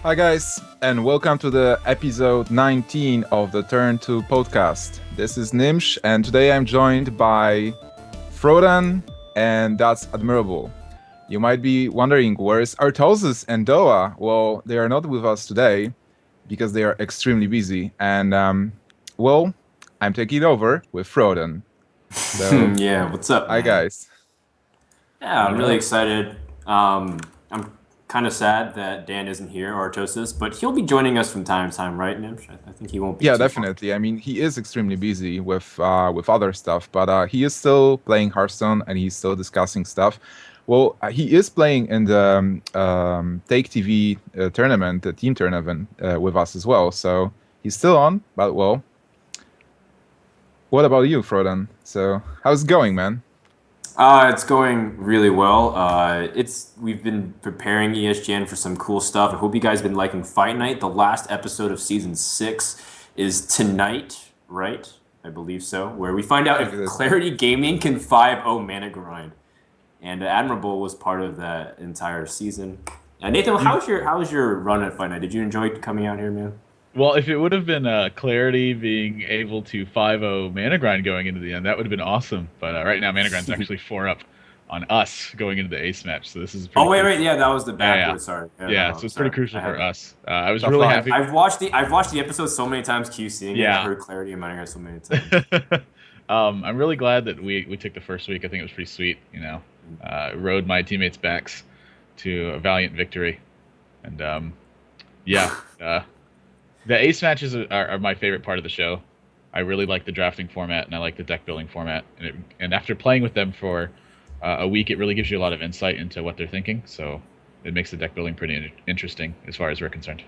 Hi, guys, and welcome to the episode 19 of the Turn2 podcast. This is Gnimsh, and today I'm joined by Frodan, and ThatsAdmirable. You might be wondering, where's Artosis and Doa? Well, they are not with us today because they are extremely busy, and, I'm taking over with Frodan. So, Yeah, what's up, hi, man? guys. Yeah, All I'm really right. excited. I'm kind of sad that Dan isn't here, or Artosis, but he'll be joining us from time to time, right, Nimsh? I think he won't be Yeah, too far. definitely. I mean, he is extremely busy with other stuff, but he is still playing Hearthstone and he's still discussing stuff. Well, he is playing in the Take TV tournament, the team tournament, with us as well. So he's still on. But well, what about you, Frodan? So how's it going, man? It's going really well. We've been preparing ESGN for some cool stuff. I hope you guys have been liking Fight Night. The last episode of season 6 is tonight, right? I believe so. Where we find I out think it if is. Clarity Gaming can 5-0 mana grind. And Admirable was part of that entire season. Nathan, You, how's your run at Fight Night? Did you enjoy coming out here, man? well, if it would have been Clarity being able to 5-0 Mana Grind going into the end, that would have been awesome. But right now, Mana Grind's actually 4 up on us going into the ace match, so this is Oh pretty wait, crucial. yeah, that was the Yeah, yeah, backwards. Sorry, yeah, yeah. no, So it's pretty sorry. crucial I for had us. I was Tough really life. happy. I've watched the episode so many times, QCing it. I Yeah. heard Clarity and Miner so many times. I'm really glad that we took the first week. I think it was pretty sweet. Rode my teammates' backs to a valiant victory, and yeah. The ace matches are my favorite part of the show. I really like the drafting format and I like the deck building format. And after playing with them for a week, it really gives you a lot of insight into what they're thinking. So it makes the deck building pretty interesting as far as we're concerned.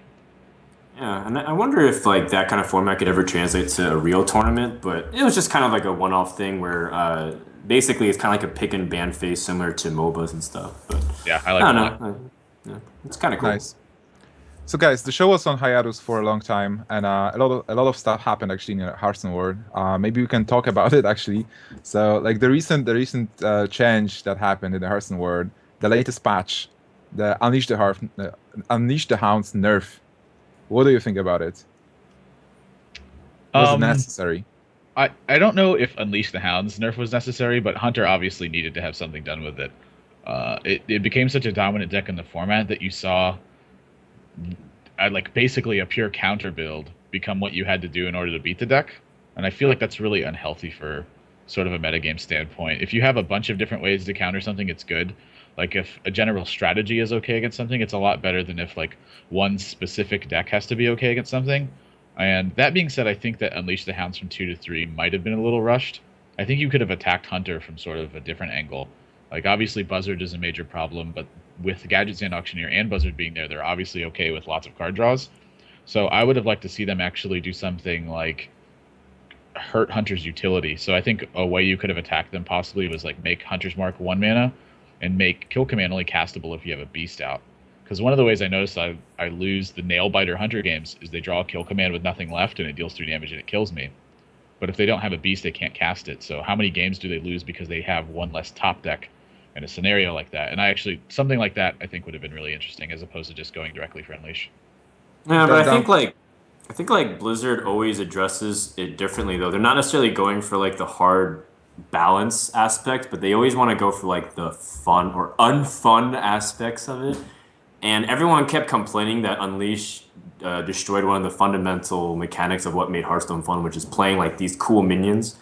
Yeah, and I wonder if like that kind of format could ever translate to a real tournament. But it was just kind of like a one-off thing where basically it's kind of like a pick and ban phase similar to MOBAs and stuff. But Yeah, I like I it don't a lot. know. Yeah, it's kind of cool. Nice. So, guys, the show was on hiatus for a long time, and a lot of stuff happened actually in the Hearthstone world. Maybe we can talk about it actually. So, like the recent change that happened in the Hearthstone world, the latest patch, the Unleash the Hounds nerf. What do you think about it? Was it Um, necessary? I don't know if Unleash the Hounds nerf was necessary, but Hunter obviously needed to have something done with it. It became such a dominant deck in the format that you saw like basically a pure counter build become what you had to do in order to beat the deck. And I feel like that's really unhealthy for sort of a metagame standpoint. If you have a bunch of different ways to counter something, it's good. Like if a general strategy is okay against something, it's a lot better than if like one specific deck has to be okay against something. And that being said, I think that Unleash the Hounds from 2 to 3 might have been a little rushed. I think you could have attacked Hunter from sort of a different angle. Like obviously Buzzard is a major problem, but with Gadget Stand Auctioneer and Buzzard being there, they're obviously okay with lots of card draws. So I would have liked to see them actually do something like hurt Hunter's utility. So I think a way you could have attacked them possibly was like make Hunter's Mark 1 mana and make Kill Command only castable if you have a Beast out. Because one of the ways I notice I lose the Nailbiter Hunter games is they draw a Kill Command with nothing left and it deals 3 damage and it kills me. But if they don't have a Beast, they can't cast it. So how many games do they lose because they have one less top deck in a scenario like that? And something like that I think would have been really interesting as opposed to just going directly for Unleash. Yeah, but That's down. I think like Blizzard always addresses it differently though. They're not necessarily going for like the hard balance aspect, but they always want to go for like the fun or unfun aspects of it. And everyone kept complaining that Unleash destroyed one of the fundamental mechanics of what made Hearthstone fun, which is playing like these cool minions.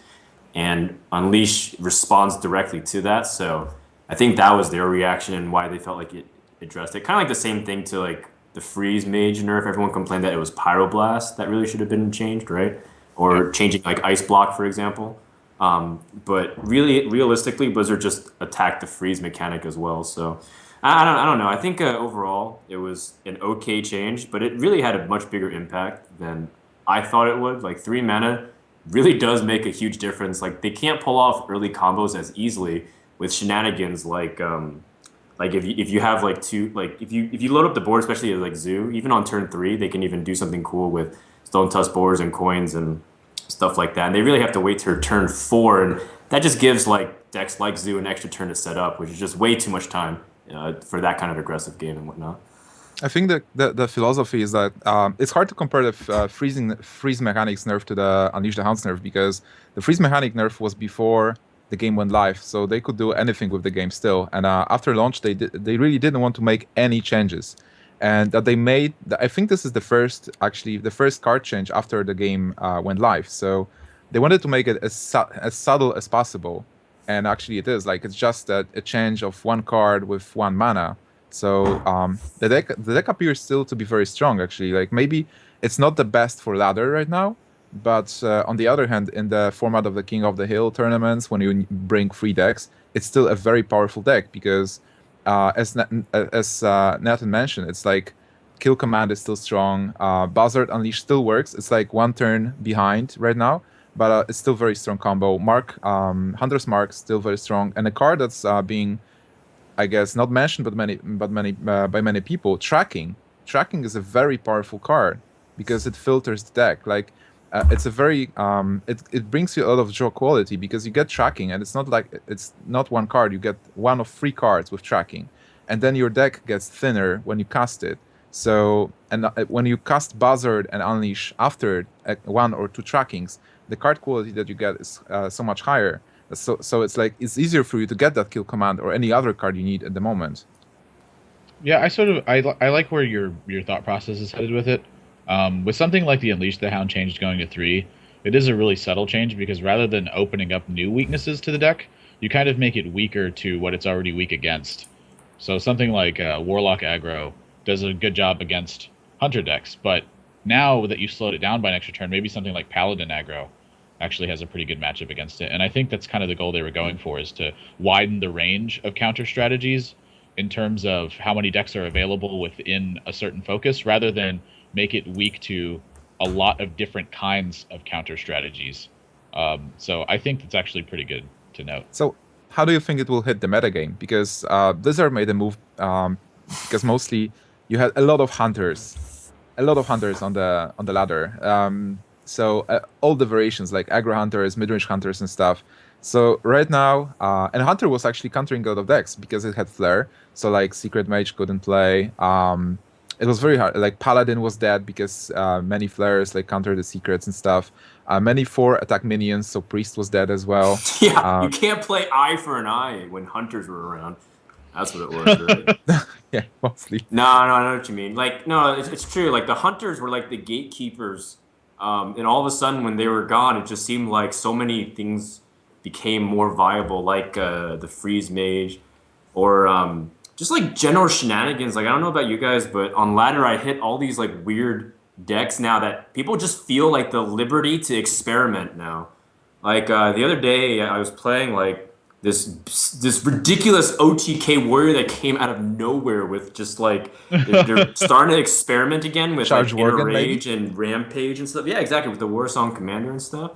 And Unleash responds directly to that. So I think that was their reaction and why they felt like it addressed it. Kind of like the same thing to like the Freeze Mage nerf. Everyone complained that it was Pyroblast that really should have been changed, right? Yeah. Or changing like Ice Block, for example. But really, realistically, Blizzard just attacked the freeze mechanic as well. So I don't know. I think overall it was an okay change, but it really had a much bigger impact than I thought it would. Like 3 mana really does make a huge difference. Like they can't pull off early combos as easily with shenanigans like if you have like two like if you load up the board, especially like Zoo, even on turn 3, they can even do something cool with Stone Tusk boards and coins and stuff like that. And they really have to wait till turn 4, and that just gives like decks like Zoo an extra turn to set up, which is just way too much time for that kind of aggressive game and whatnot. I think the philosophy is that it's hard to compare the freeze mechanics nerf to the Unleash the Hounds nerf, because the freeze mechanic nerf was before the game went live, so they could do anything with the game still. And after launch, they really didn't want to make any changes, and that they made. I think this is the first card change after the game went live. So they wanted to make it as subtle as possible, and actually it is. Like, it's just a change of one card with one mana. So the deck appears still to be very strong, actually. Like, maybe it's not the best for ladder right now, but on the other hand, in the format of the King of the Hill tournaments, when you bring free decks, it's still a very powerful deck, because as Nathan mentioned, it's like Kill Command is still strong. Buzzard Unleash still works. It's like one turn behind right now, but it's still very strong combo. Hunter's Mark still very strong, and a card that's being, I guess, not mentioned, but by many people. Tracking is a very powerful card, because it filters the deck. Like, it's a very it brings you a lot of draw quality, because you get tracking, and it's not one card. You get one of 3 cards with tracking, and then your deck gets thinner when you cast it. So, and when you cast Buzzard and Unleash after 1 or 2 trackings, the card quality that you get is so much higher. So it's like it's easier for you to get that Kill Command or any other card you need at the moment. Yeah, I like where your thought process is headed with it. With something like the Unleash the Hound change going to 3, it is a really subtle change, because rather than opening up new weaknesses to the deck, you kind of make it weaker to what it's already weak against. So something like Warlock aggro does a good job against Hunter decks, but now that you've slowed it down by an extra turn, maybe something like Paladin aggro actually has a pretty good matchup against it. And I think that's kind of the goal they were going for, is to widen the range of counter strategies in terms of how many decks are available within a certain focus, rather than make it weak to a lot of different kinds of counter strategies. So I think that's actually pretty good to note. So how do you think it will hit the metagame? Because Blizzard made a move, because mostly you had a lot of hunters on the ladder. So all the variations, like aggro hunters, mid-range hunters, and stuff. So right now, and Hunter was actually countering a lot of decks because it had Flare. So like Secret Mage couldn't play. It was very hard. Like Paladin was dead because many Flares like counter the secrets and stuff. Many 4 attack minions, so Priest was dead as well. Yeah, you can't play eye for an eye when Hunters were around. That's what it was, right? Yeah, mostly. No, I know what you mean. Like, no, it's true. Like, the Hunters were like the gatekeepers. And all of a sudden, when they were gone, it just seemed like so many things became more viable, like the Freeze Mage, or just like general shenanigans. Like, I don't know about you guys, but on ladder, I hit all these like weird decks now that people just feel like the liberty to experiment now. Like the other day, I was playing like this ridiculous OTK warrior that came out of nowhere with just like they're starting to experiment again with Charge like Inner Worgen, Rage and Rampage and stuff. Yeah, exactly, with the War Song Commander and stuff.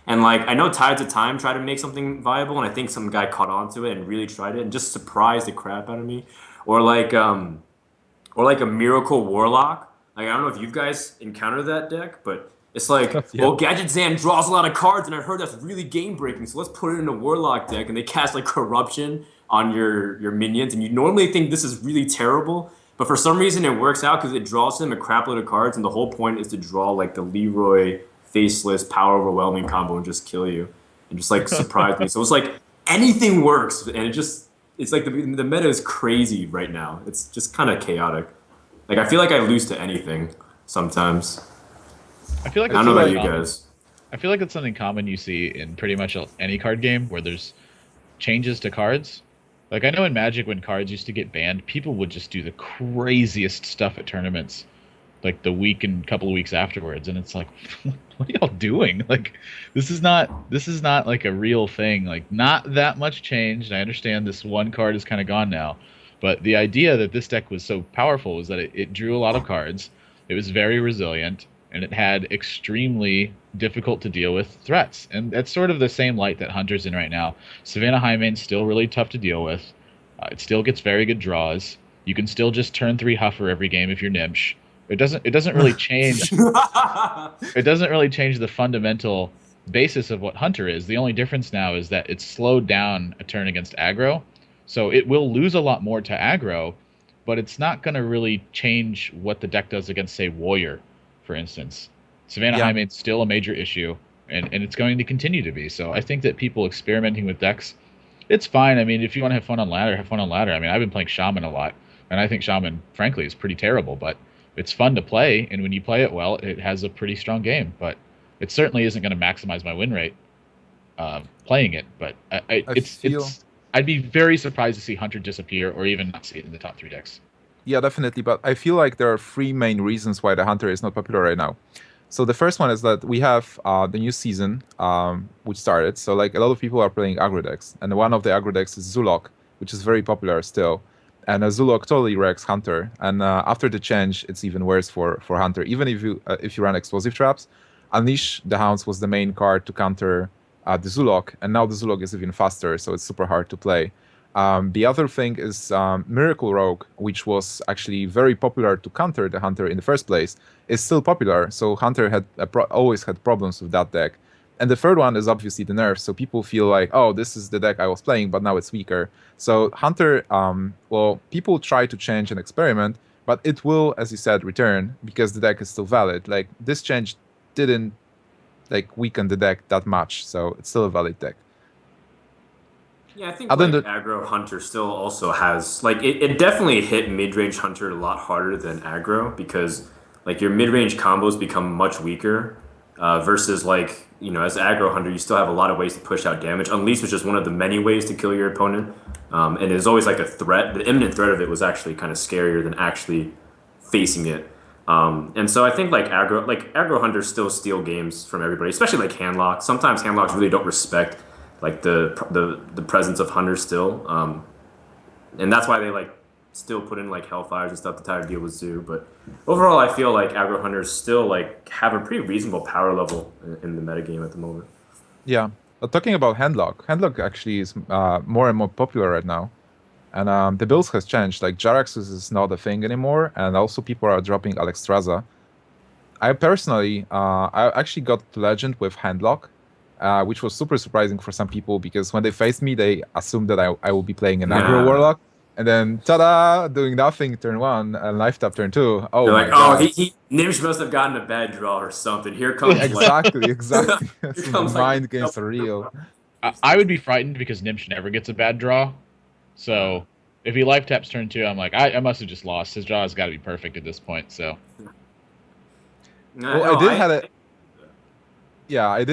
And like I know Tides of Time tried to make something viable, and I think some guy caught on to it and really tried it and just surprised the crap out of me. Or like a Miracle Warlock. Like I don't know if you guys encountered that deck, but it's like, Yeah. well, Gadget Zan draws a lot of cards, and I heard that's really game breaking. So let's put it in a Warlock deck, and they cast like Corruption on your minions, and you normally think this is really terrible, but for some reason it works out because it draws them a crap load of cards, and the whole point is to draw like the Leroy faceless power overwhelming combo and just kill you, and just like surprise me. So it's like anything works, and it's like the meta is crazy right now. It's just kind of chaotic. Like I feel like I lose to anything sometimes. I feel like I don't know about you common. guys. I feel like it's something common you see in pretty much any card game where there's changes to cards. Like I know in Magic when cards used to get banned, people would just do the craziest stuff at tournaments, like the week and couple of weeks afterwards, and it's like, what are y'all doing? Like, this is not like a real thing. Like, not that much changed. I understand this one card is kind of gone now, but the idea that this deck was so powerful was that it drew a lot of cards. It was very resilient, and it had extremely difficult to deal with threats. And that's sort of the same light that Hunter's in right now. Savannah Highmane's still really tough to deal with. It still gets very good draws. You can still just turn 3 Huffer every game if you're Gnimsh. It doesn't really change. It doesn't really change the fundamental basis of what Hunter is. The only difference now is that it's slowed down a turn against aggro. So it will lose a lot more to aggro, but it's not going to really change what the deck does against, say, Warrior, for instance. Savannah Yeah. Highmaid's still a major issue, and it's going to continue to be. So I think that people experimenting with decks, it's fine. I mean, if you want to have fun on ladder, have fun on ladder. I mean, I've been playing Shaman a lot, and I think Shaman, frankly, is pretty terrible, but it's fun to play, and when you play it well, it has a pretty strong game. But it certainly isn't going to maximize my win rate playing it. But I feel I'd be very surprised to see Hunter disappear or even not see it in the top 3 decks. Yeah, definitely. But I feel like there are 3 main reasons why the Hunter is not popular right now. So the first one is that we have the new season, which started. So like a lot of people are playing aggro decks, and one of the aggro decks is Zulok, which is very popular still. And Zulok totally wrecks Hunter. And after the change, it's even worse for Hunter. Even if you run explosive traps, Unleash the Hounds was the main card to counter the Zulok, and now the Zulok is even faster, so it's super hard to play. The other thing is Miracle Rogue, which was actually very popular to counter the Hunter in the first place, is still popular. So Hunter had always had problems with that deck. And the third one is obviously the nerf. So people feel like, oh, this is the deck I was playing, but now it's weaker. So Hunter, well, people try to change and experiment, but it will, as you said, return because the deck is still valid. Like this change didn't like weaken the deck that much, so it's still a valid deck. Yeah, I think like aggro Hunter still also has like it definitely hit mid-range Hunter a lot harder than aggro because like your mid-range combos become much weaker versus like as aggro Hunter you still have a lot of ways to push out damage. Unleash was just one of the many ways to kill your opponent, and there's always like a threat. The imminent threat of it was actually kind of scarier than actually facing it. And so I think like aggro Hunters still steal games from everybody, especially like handlock. Sometimes handlocks really don't respect like the presence of Hunter still, and that's why they like still put in like Hellfires and stuff to try to deal with Zoo. But overall, I feel like aggro Hunters still like have a pretty reasonable power level in the metagame at the moment. Yeah, but talking about handlock actually is more and more popular right now, and the builds has changed. Like Jaraxxus is not a thing anymore, and also people are dropping Alexstrasza. I personally, I actually got to Legend with handlock. Which was super surprising for some people because when they faced me, they assumed that I will be playing an aggro warlock, and then ta-da, doing nothing turn 1 and life tap turn 2. Oh, they're my like, God. Gnimsh must have gotten a bad draw or something. Here comes exactly. Here comes, the mind games are real. I would be frightened because Gnimsh never gets a bad draw, so if he life taps turn 2, I'm like, I must have just lost. His draw has got to be perfect at this point. So, well, I did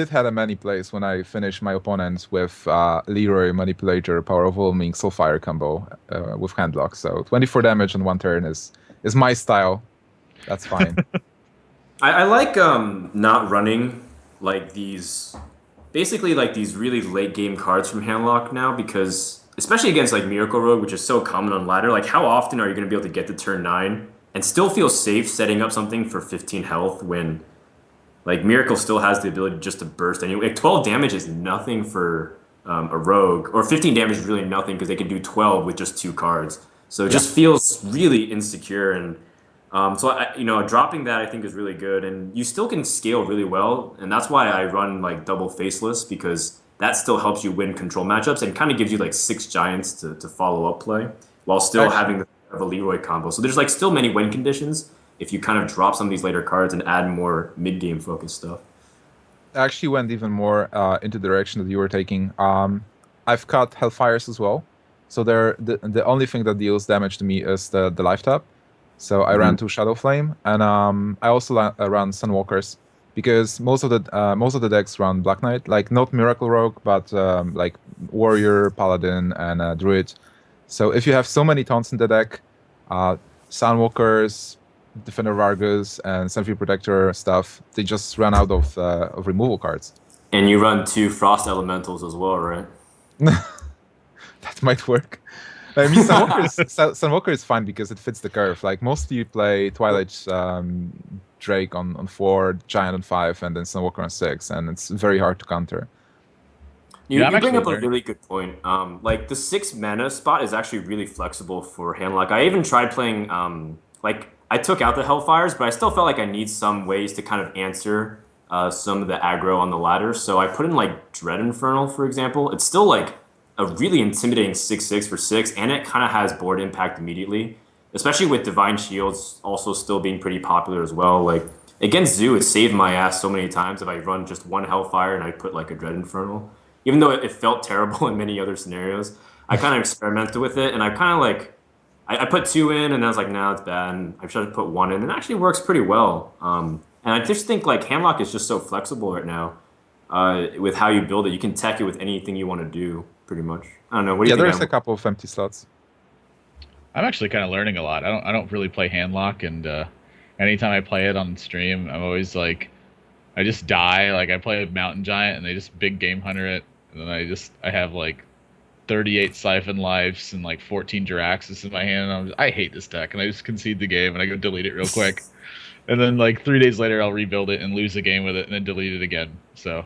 had a many plays when I finished my opponents with Leroy, Manipulator, Power Overwhelming, Soulfire combo with handlock. So 24 damage on 1 turn is my style. That's fine. I like not running like these, basically like these really late game cards from handlock now because especially against like Miracle Rogue, which is so common on ladder. Like how often are you going to be able to get to turn 9 and still feel safe setting up something for 15 health when like Miracle still has the ability just to burst anyway. Like 12 damage is nothing for a rogue, or 15 damage is really nothing because they can do 12 with just 2 cards. So it just feels really insecure, and so dropping that I think is really good, and you still can scale really well, and that's why I run like double faceless because that still helps you win control matchups and kind of gives you like 6 giants to follow up play while still having the Leroy combo. So there's like still many win conditions if you kind of drop some of these later cards and add more mid-game focused stuff. I actually went even more into the direction that you were taking. I've cut Hellfires as well. So the only thing that deals damage to me is the life tap. So I ran 2 Shadow Flame, and I also ran Sunwalkers because most of the decks run Black Knight, like not Miracle Rogue, but like Warrior, Paladin, and Druid. So if you have so many taunts in the deck, Sunwalkers, Defender of Argus, and Sentry Protector stuff, they just run out of removal cards. And you run 2 Frost Elementals as well, right? That might work. I mean, Sunwalker is fine because it fits the curve. Like, mostly you play Twilight Drake on 4, Giant on 5, and then Sunwalker on 6, and it's very hard to counter. You bring up a really good point. Like, the 6 mana spot is actually really flexible for handlock. I even tried playing, I took out the Hellfires, but I still felt like I need some ways to kind of answer some of the aggro on the ladder. So I put in like Dread Infernal, for example. It's still like a really intimidating 6/6 for 6, and it kind of has board impact immediately. especially with Divine Shields also still being pretty popular as well. Like against Zoo, it saved my ass so many times if I run just one Hellfire and I put like a Dread Infernal. Even though it felt terrible in many other scenarios, I kind of experimented with it and I kind of like I put two in and I was like, no, it's bad. And I tried to put one in and it actually works pretty well. And I just think like Handlock is just so flexible right now with how you build it. You can tech it with anything you want to do, pretty much. I don't know. What do you Yeah, think? there's a couple of empty slots. I'm actually kind of learning a lot. I don't really play Handlock, and anytime I play it on stream, I'm always like, I just die. Like I play a Mountain Giant, and they just big game hunter it, and then I have like 38 Siphon Lives and like 14 Jiraxis in my hand. And I hate this deck, and I just concede the game, and I go delete it real quick. And then like 3 days later, I'll rebuild it and lose a game with it, and then delete it again. So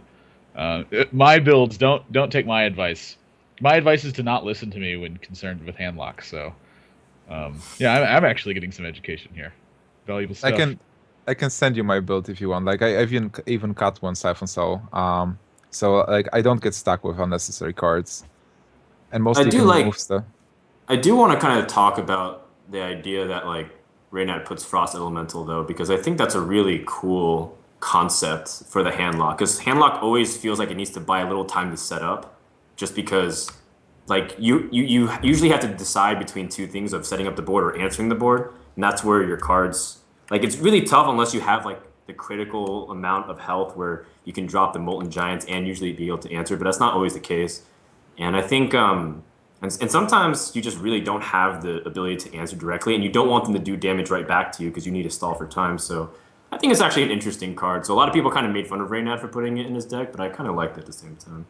my builds don't take my advice. My advice is to not listen to me when concerned with Handlock. So yeah, I'm actually getting some education here. Valuable stuff. I can send you my build if you want. Like I've even cut one Siphon Soul. So like I don't get stuck with unnecessary cards, and mostly I do can like. move stuff. I do want to kind of talk about the idea that like Reynad puts Frost Elemental though, because I think that's a really cool concept for the Handlock. Because Handlock always feels like it needs to buy a little time to set up, just because like you usually have to decide between two things of setting up the board or answering the board, and that's where your cards like it's really tough unless you have like the critical amount of health where you can drop the Molten Giants and usually be able to answer, but that's not always the case. And I think and sometimes you just really don't have the ability to answer directly, and you don't want them to do damage right back to you because you need to stall for time. So I think it's actually an interesting card. So a lot of people kind of made fun of Reynad for putting it in his deck, but I kind of liked it at the same time.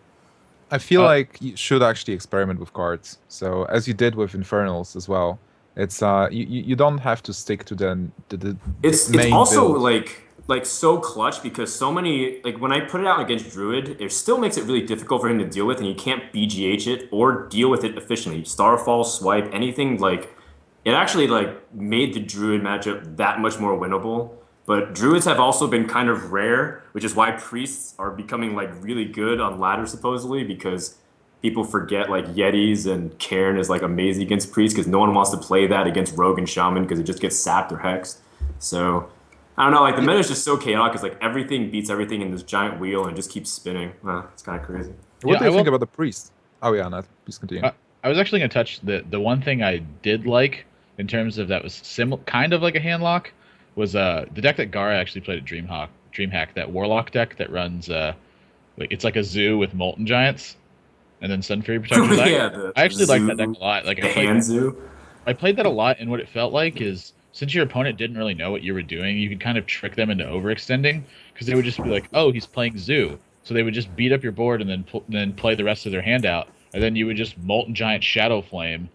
I feel like you should actually experiment with cards. So as you did with Infernals as well, it's you don't have to stick to the It's main also build. like so clutch because so many like when I put it out against Druid, it still makes it really difficult for him to deal with, and he can't BGH it or deal with it efficiently. Starfall, swipe, anything like it actually like made the Druid matchup that much more winnable. But Druids have also been kind of rare, which is why priests are becoming like really good on ladder supposedly because people forget like Yetis and Cairn is like amazing against priests because no one wants to play that against Rogue and Shaman because it just gets sapped or hexed. So I don't know, like the meta is just so chaotic because like everything beats everything in this giant wheel and just keeps spinning. It's kind of crazy. What do you think about the priest? Oh yeah, Nat, please continue. I was actually gonna touch the one thing I did like in terms of that was kind of like a Handlock was the deck that Gara actually played at DreamHack, that Warlock deck that runs like it's like a zoo with Molten Giants and then Sun Fury Protectors. Yeah, I actually like that deck a lot. Like the hand zoo. I played that a lot, and what it felt like is since your opponent didn't really know what you were doing, you could kind of trick them into overextending because they would just be like, "Oh, he's playing Zoo," so they would just beat up your board and then play the rest of their hand out, and then you would just Molten Giant Shadow Flame,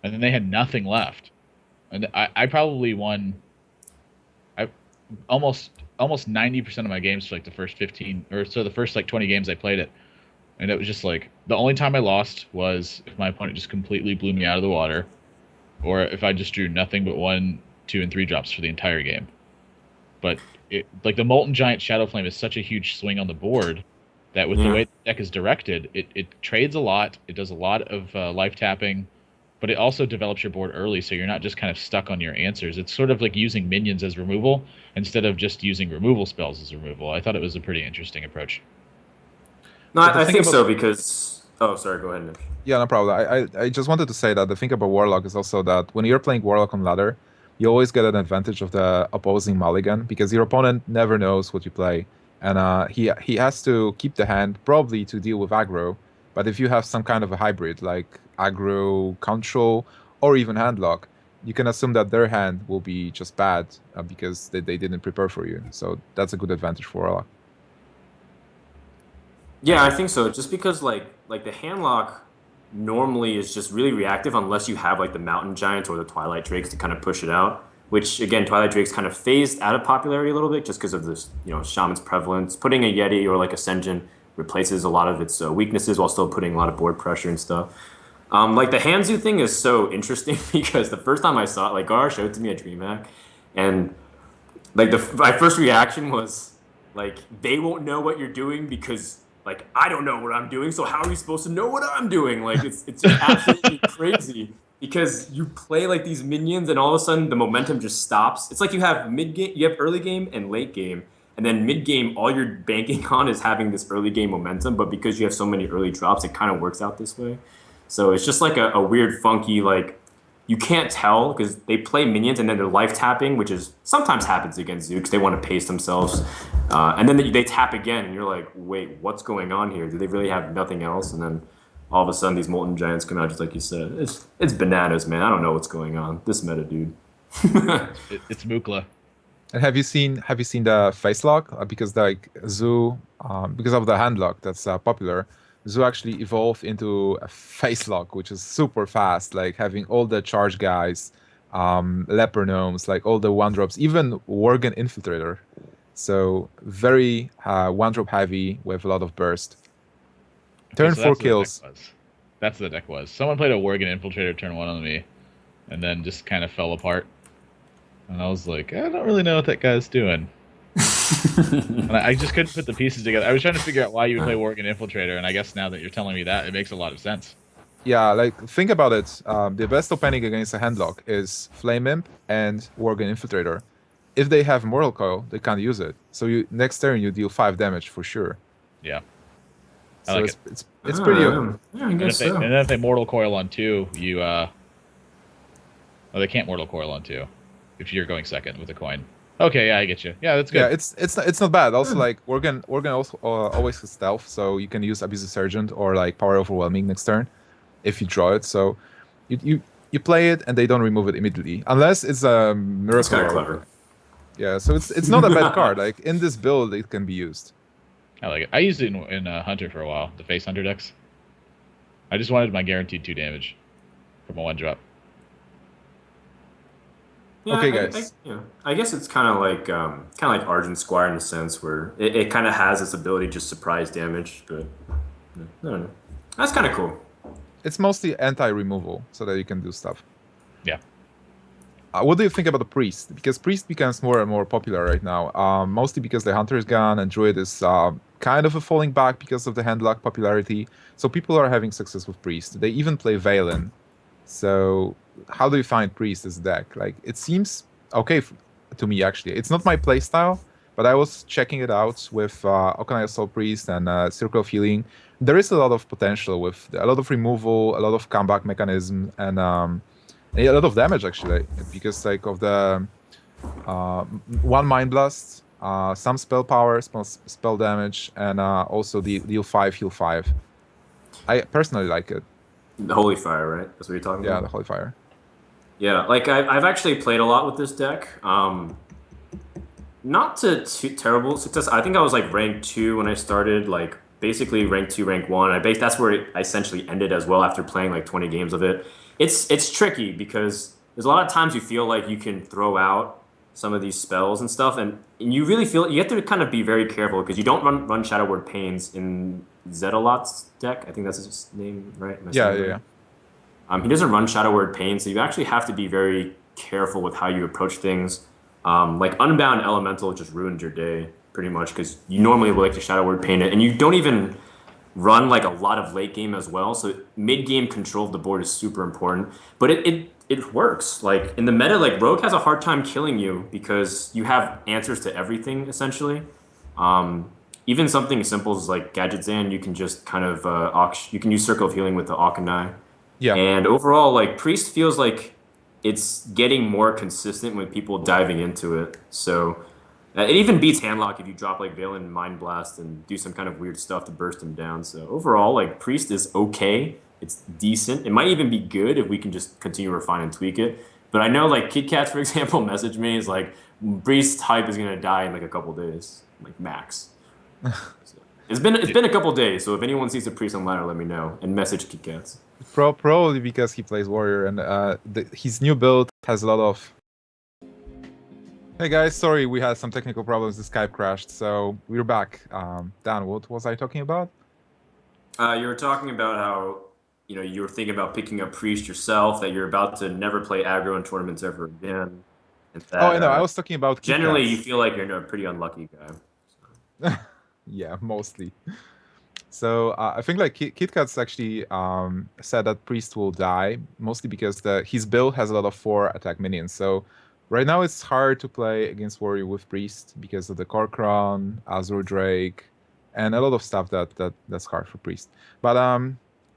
and then they had nothing left. And I probably won. I almost 90% of my games for like the first 15 or so the first like 20 games I played it, and it was just like the only time I lost was if my opponent just completely blew me out of the water, or if I just drew nothing but 1, 2, and 3 drops for the entire game. But it like the Molten Giant Shadow Flame is such a huge swing on the board that with the way the deck is directed, it trades a lot. It does a lot of life tapping, but it also develops your board early, so you're not just kind of stuck on your answers. It's sort of like using minions as removal instead of just using removal spells as removal. I thought it was a pretty interesting approach. No, I think so because... Oh, sorry, go ahead, Nick. Yeah, no problem. I just wanted to say that the thing about Warlock is also that when you're playing Warlock on ladder, you always get an advantage of the opposing mulligan because your opponent never knows what you play. And he has to keep the hand probably to deal with aggro. But if you have some kind of a hybrid like aggro, control, or even handlock, you can assume that their hand will be just bad because they didn't prepare for you. So that's a good advantage for Warlock. Yeah, I think so. Just because like the handlock normally is just really reactive unless you have like the Mountain Giants or the Twilight Drakes to kind of push it out. Which again, Twilight Drakes kind of phased out of popularity a little bit just because of this, Shaman's prevalence. Putting a Yeti or like a Senjin replaces a lot of its weaknesses while still putting a lot of board pressure and stuff. Like the Hanzu thing is so interesting because the first time I saw it, like Gar showed it to me at DreamHack, and like my first reaction was like, they won't know what you're doing because like I don't know what I'm doing. So how are you supposed to know what I'm doing? Like it's just absolutely crazy because you play like these minions and all of a sudden the momentum just stops. It's like you have mid game, you have early game and late game, and then mid game all you're banking on is having this early game momentum. But because you have so many early drops, it kind of works out this way. So it's just like a weird, funky like you can't tell because they play minions and then they're life tapping, which is sometimes happens against Zoo because they want to pace themselves, and then they tap again, and you're like, wait, what's going on here? Do they really have nothing else? And then all of a sudden these molten giants come out just like you said. It's bananas, man. I don't know what's going on. This meta, dude. It's Mukla. And have you seen the face lock? Because like Zoo, because of the hand lock that's popular, Zoo actually evolved into a face lock, which is super fast. Like having all the charge guys, leper gnomes, like all the one drops, even Worgen Infiltrator. So very one drop heavy with a lot of burst. Turn So 4 kills. That's what the deck was. Someone played a Worgen Infiltrator turn 1 on me, and then just kind of fell apart. And I was like, I don't really know what that guy's doing. And I just couldn't put the pieces together. I was trying to figure out why you would play Worgen Infiltrator, and I guess now that you're telling me that, it makes a lot of sense. Yeah, like think about it. The best opening against a handlock is Flame Imp and Worgen Infiltrator. If they have Mortal Coil, they can't use it. So you next turn you deal 5 damage for sure. Yeah. I So like it's pretty. Yeah, I guess so. And then if they Mortal Coil on 2, you oh, they can't Mortal Coil on 2 if you're going second with a coin. Okay, yeah, I get you. Yeah, that's good. Yeah, it's not bad. Also, like Worgen also always has stealth, so you can use Abusive Sergeant or like Power Overwhelming next turn if you draw it. So you play it and they don't remove it immediately unless it's a miracle. That's kind of clever. Yeah, so it's not a bad card. Like in this build, it can be used. I like it. I used it in Hunter for a while, the face Hunter decks. I just wanted my guaranteed 2 damage from a 1-drop. Yeah, Okay, guys. I guess it's kind of like Argent Squire in the sense where it kind of has this ability to just surprise damage, but I don't know. That's kind of cool. It's mostly anti-removal, so that you can do stuff. Yeah. What do you think about the Priest? Because Priest becomes more and more popular right now, mostly because the Hunter is gone and Druid is kind of falling back because of the handlock popularity. So people are having success with Priest. They even play Valen. So how do you find Priest as a deck? Like, it seems okay to me, actually. It's not my playstyle, but I was checking it out with Okanai Soul Priest and Circle of Healing. There is a lot of potential with a lot of removal, a lot of comeback mechanism, and a lot of damage, actually, because like of the one Mind Blast, some spell power, spell damage, and also the deal 5, heal 5. I personally like it. The Holy Fire, right? That's what you're talking Yeah, about? the Holy Fire. Yeah, like I've actually played a lot with this deck. Not to terrible success. I think I was like rank 2 when I started, like basically rank 2, rank 1. That's where it essentially ended as well after playing like 20 games of it. It's tricky because there's a lot of times you feel like you can throw out some of these spells and stuff, and you really feel you have to kind of be very careful because you don't run Shadow Word Pains in Zedalot's deck. I think that's his name, right? Yeah. He doesn't run Shadow Word Pain, so you actually have to be very careful with how you approach things. Like Unbound Elemental just ruined your day pretty much because you normally would like to Shadow Word Pain it, and you don't even run like a lot of late game as well. So mid game control of the board is super important, but it works. Like in the meta, like Rogue has a hard time killing you because you have answers to everything essentially. Even something as simple as like Gadget Zan, you can just kind of you can use Circle of Healing with the Akanai. Yeah. And overall, like Priest feels like it's getting more consistent with people diving into it. So it even beats Handlock if you drop like Valen Mind Blast and do some kind of weird stuff to burst him down. So overall, like Priest is okay. It's decent. It might even be good if we can just continue to refine and tweak it. But I know like Kit Kats, for example, messaged me is like Priest hype is gonna die in like a couple days, like max. So, it's been a couple days. So if anyone sees a Priest on ladder, let me know and message Kit Kats. Probably because he plays Warrior and his new build has a lot of... Hey guys, sorry we had some technical problems, the Skype crashed, so we're back. Dan, what was I talking about? You were talking about how you were thinking about picking up Priest yourself, that you're about to never play aggro in tournaments ever again. And that, I know, I was talking about... Generally, you feel like you're a pretty unlucky guy. Yeah, mostly. So I think like KitKat's actually said that Priest will die mostly because his build has a lot of 4 attack minions. So right now it's hard to play against Warrior with Priest because of the Corcron, Azure Drake, and a lot of stuff that's hard for Priest. But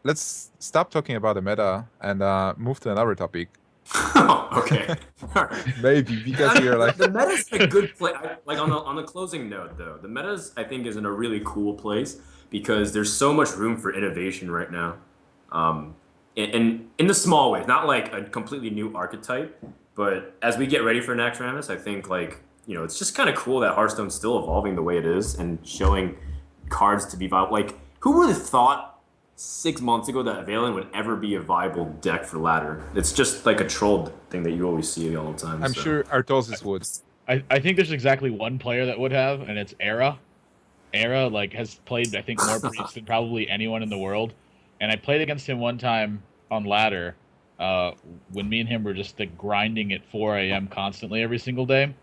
let's stop talking about the meta and move to another topic. Okay. All right. Maybe because we are like the meta's in a good place. Like on the closing note, though, the meta's I think is in a really cool place because there's so much room for innovation right now, in the small ways, not like a completely new archetype, but as we get ready for Naxxramas, I think like it's just kind of cool that Hearthstone's still evolving the way it is and showing cards to be viable. Like who would have thought 6 months ago that Valen would ever be a viable deck for ladder? It's just like a troll thing that you always see all the time. I'm sure Artosis would. I think there's exactly one player that would have, and it's Era. Era like has played I think more Priest than probably anyone in the world, and I played against him one time on ladder when me and him were just like grinding at 4 a.m. constantly every single day,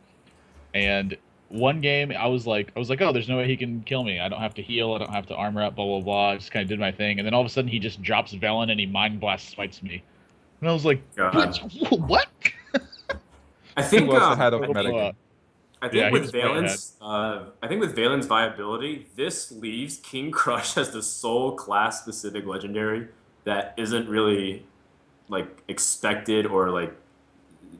and one game I was like, oh, there's no way he can kill me. I don't have to heal. I don't have to armor up. Blah blah blah. I just kind of did my thing, and then all of a sudden he just drops Velen and he mind blast swipes me, and I was like, what? I think He was ahead of meta. I think with Valen's viability, this leaves King Crush as the sole class specific legendary that isn't really like expected or like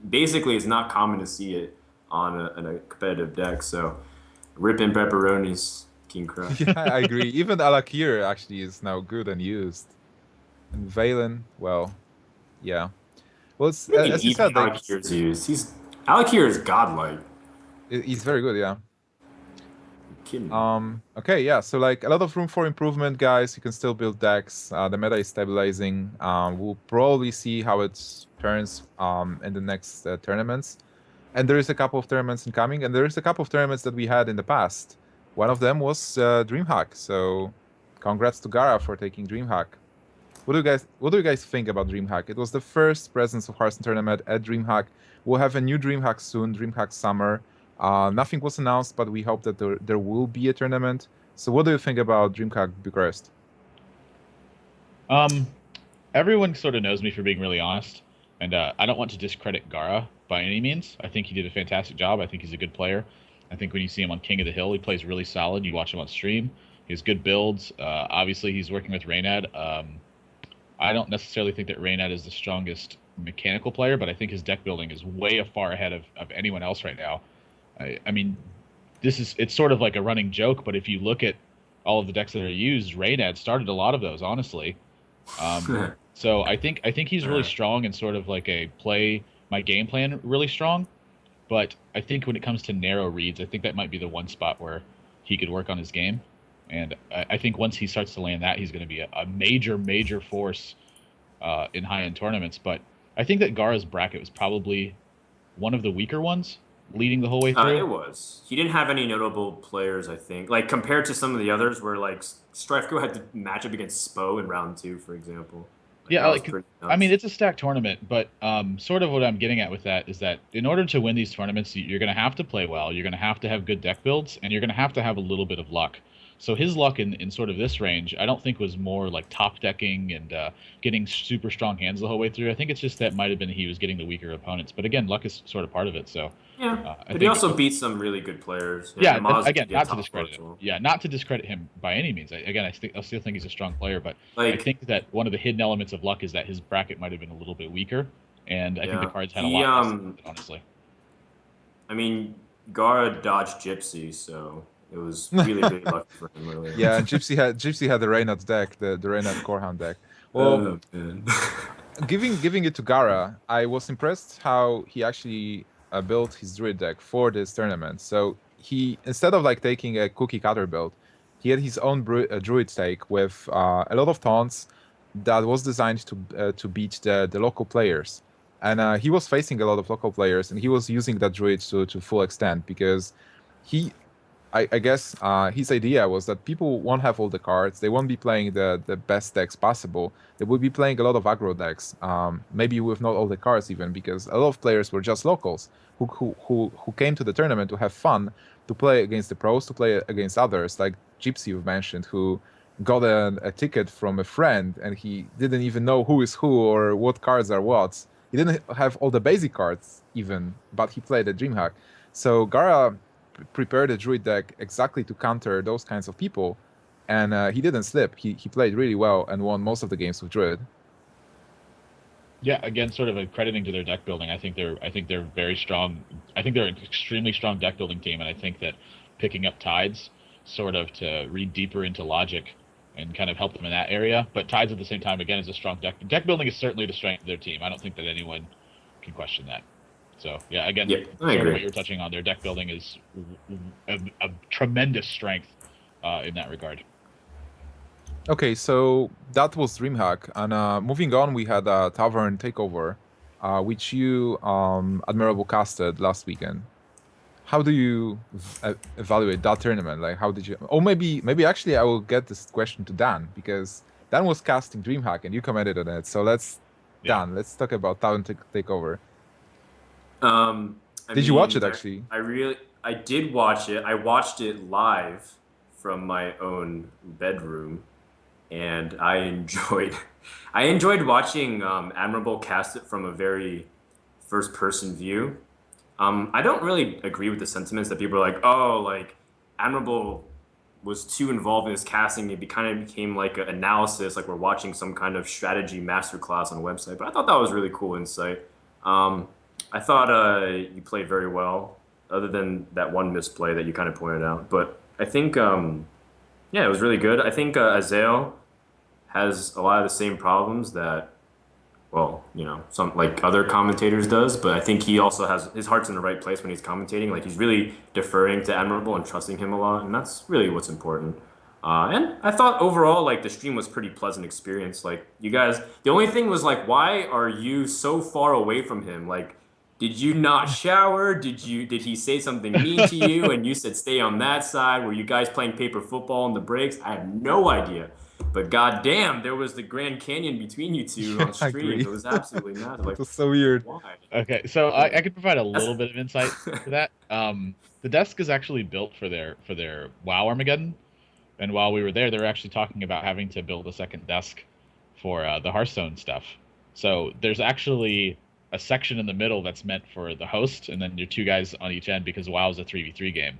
basically it's not common to see it on a competitive deck. So ripping pepperonis, King Crush. Yeah, I agree. Even Alakir actually is now good and used. And Valen, well, yeah. Well, it's, as you said, like, Alakir's used. Alakir is godlike. He's very good, yeah. Kidding. Okay, yeah. So like a lot of room for improvement, guys. You can still build decks. The meta is stabilizing. We'll probably see how it turns in the next tournaments. And there is a couple of tournaments incoming, and there is a couple of tournaments that we had in the past. One of them was DreamHack. So congrats to Gara for taking DreamHack. What do you guys think about DreamHack? It was the first presence of Hearthstone tournament at DreamHack. We'll have a new DreamHack soon, DreamHack Summer. Nothing was announced, but we hope that there will be a tournament. So what do you think about DreamHack Bucharest? Everyone sort of knows me for being really honest, and I don't want to discredit Gara by any means. I think he did a fantastic job. I think he's a good player. I think when you see him on King of the Hill, he plays really solid. You watch him on stream. He has good builds. Obviously, he's working with Reynad. I don't necessarily think that Reynad is the strongest mechanical player, but I think his deck building is way far ahead of anyone else right now. I mean, it's sort of like a running joke, but if you look at all of the decks that are used, Reynad started a lot of those, honestly. So I think he's really strong and sort of like play my game plan really strong. But I think when it comes to narrow reads, I think that might be the one spot where he could work on his game. And I think once he starts to land that, he's going to be a major force in high-end tournaments. But I think that Gara's bracket was probably one of the weaker ones, leading the whole way through. It was. He didn't have any notable players, I think. Like, compared to some of the others where, like, Strifeco had to match up against Spo in round 2, for example. Yeah, I mean, it's a stacked tournament, but sort of what I'm getting at with that is that in order to win these tournaments, you're going to have to play well, you're going to have good deck builds, and you're going to have a little bit of luck. So his luck in sort of this range, I don't think was more like top decking and getting super strong hands the whole way through. I think it's just that might have been he was getting the weaker opponents. But again, luck is sort of part of it. So yeah, but he also beat some really good players. Yeah, again, not to discredit him. Yeah, not to discredit him by any means. I still think he's a strong player, but I think that one of the hidden elements of luck is that his bracket might have been a little bit weaker, and I think the cards had a lot less, honestly. I mean, Gara dodged Gypsy, so it was really lucky for him earlier. Yeah, and Gypsy had the Reynad deck, the Reynad Corehound deck. Well, giving it to Gara, I was impressed how he actually built his Druid deck for this tournament. So he, instead of like taking a cookie cutter build, he had his own Druid deck with a lot of taunts that was designed to beat the local players. And he was facing a lot of local players, and he was using that Druid to full extent because I guess his idea was that people won't have all the cards. They won't be playing the best decks possible. They will be playing a lot of aggro decks, maybe with not all the cards even, because a lot of players were just locals who came to the tournament to have fun, to play against the pros, to play against others, like Gypsy you've mentioned, who got a ticket from a friend, and he didn't even know who is who or what cards are what. He didn't have all the basic cards even, but he played a DreamHack. So Gara prepared a Druid deck exactly to counter those kinds of people, and he didn't slip. He played really well and won most of the games with Druid. Yeah, again, sort of accrediting to their deck building. I think they're very strong. I think they're an extremely strong deck building team, and I think that picking up Tides sort of to read deeper into Logic and kind of help them in that area. But Tides at the same time, again, is a strong deck building is certainly the strength of their team. I don't think that anyone can question that. So yeah, again, Yep, I sort agree. of what you were touching on, their deck building is a tremendous strength in that regard. Okay, so that was DreamHack, and moving on, we had a Tavern Takeover, which you Admirable casted last weekend. How do you evaluate that tournament? Like, how did you? Oh, maybe actually, I will get this question to Dan because Dan was casting DreamHack and you commented on it. So Dan, let's talk about Tavern Takeover. Did you watch it actually? I did watch it. I watched it live from my own bedroom, and I enjoyed watching Admirable cast it from a very first person view. I don't really agree with the sentiments that people are like, oh, like Admirable was too involved in his casting. It kind of became like an analysis, like we're watching some kind of strategy masterclass on a website. But I thought that was really cool insight. Um, I thought you played very well, other than that one misplay that you kind of pointed out. But I think, yeah, it was really good. I think Azael has a lot of the same problems that, well, some like other commentators does, but I think he also has his heart's in the right place when he's commentating. Like he's really deferring to Admirable and trusting him a lot, and that's really what's important. And I thought overall, like the stream was pretty pleasant experience. Like you guys, the only thing was like, why are you so far away from him? Like, did you not shower? Did he say something mean to you? And you said stay on that side. Were you guys playing paper football in the breaks? I have no idea. But goddamn, there was the Grand Canyon between you two on I stream. agree. It was absolutely massive. Like, It was so weird. why? Okay, so I could provide a little That's bit of insight to that. The desk is actually built for their WoW Armageddon, and while we were there, they were actually talking about having to build a second desk for the Hearthstone stuff. So there's actually a section in the middle that's meant for the host, and then your two guys on each end because WoW is a 3v3 game.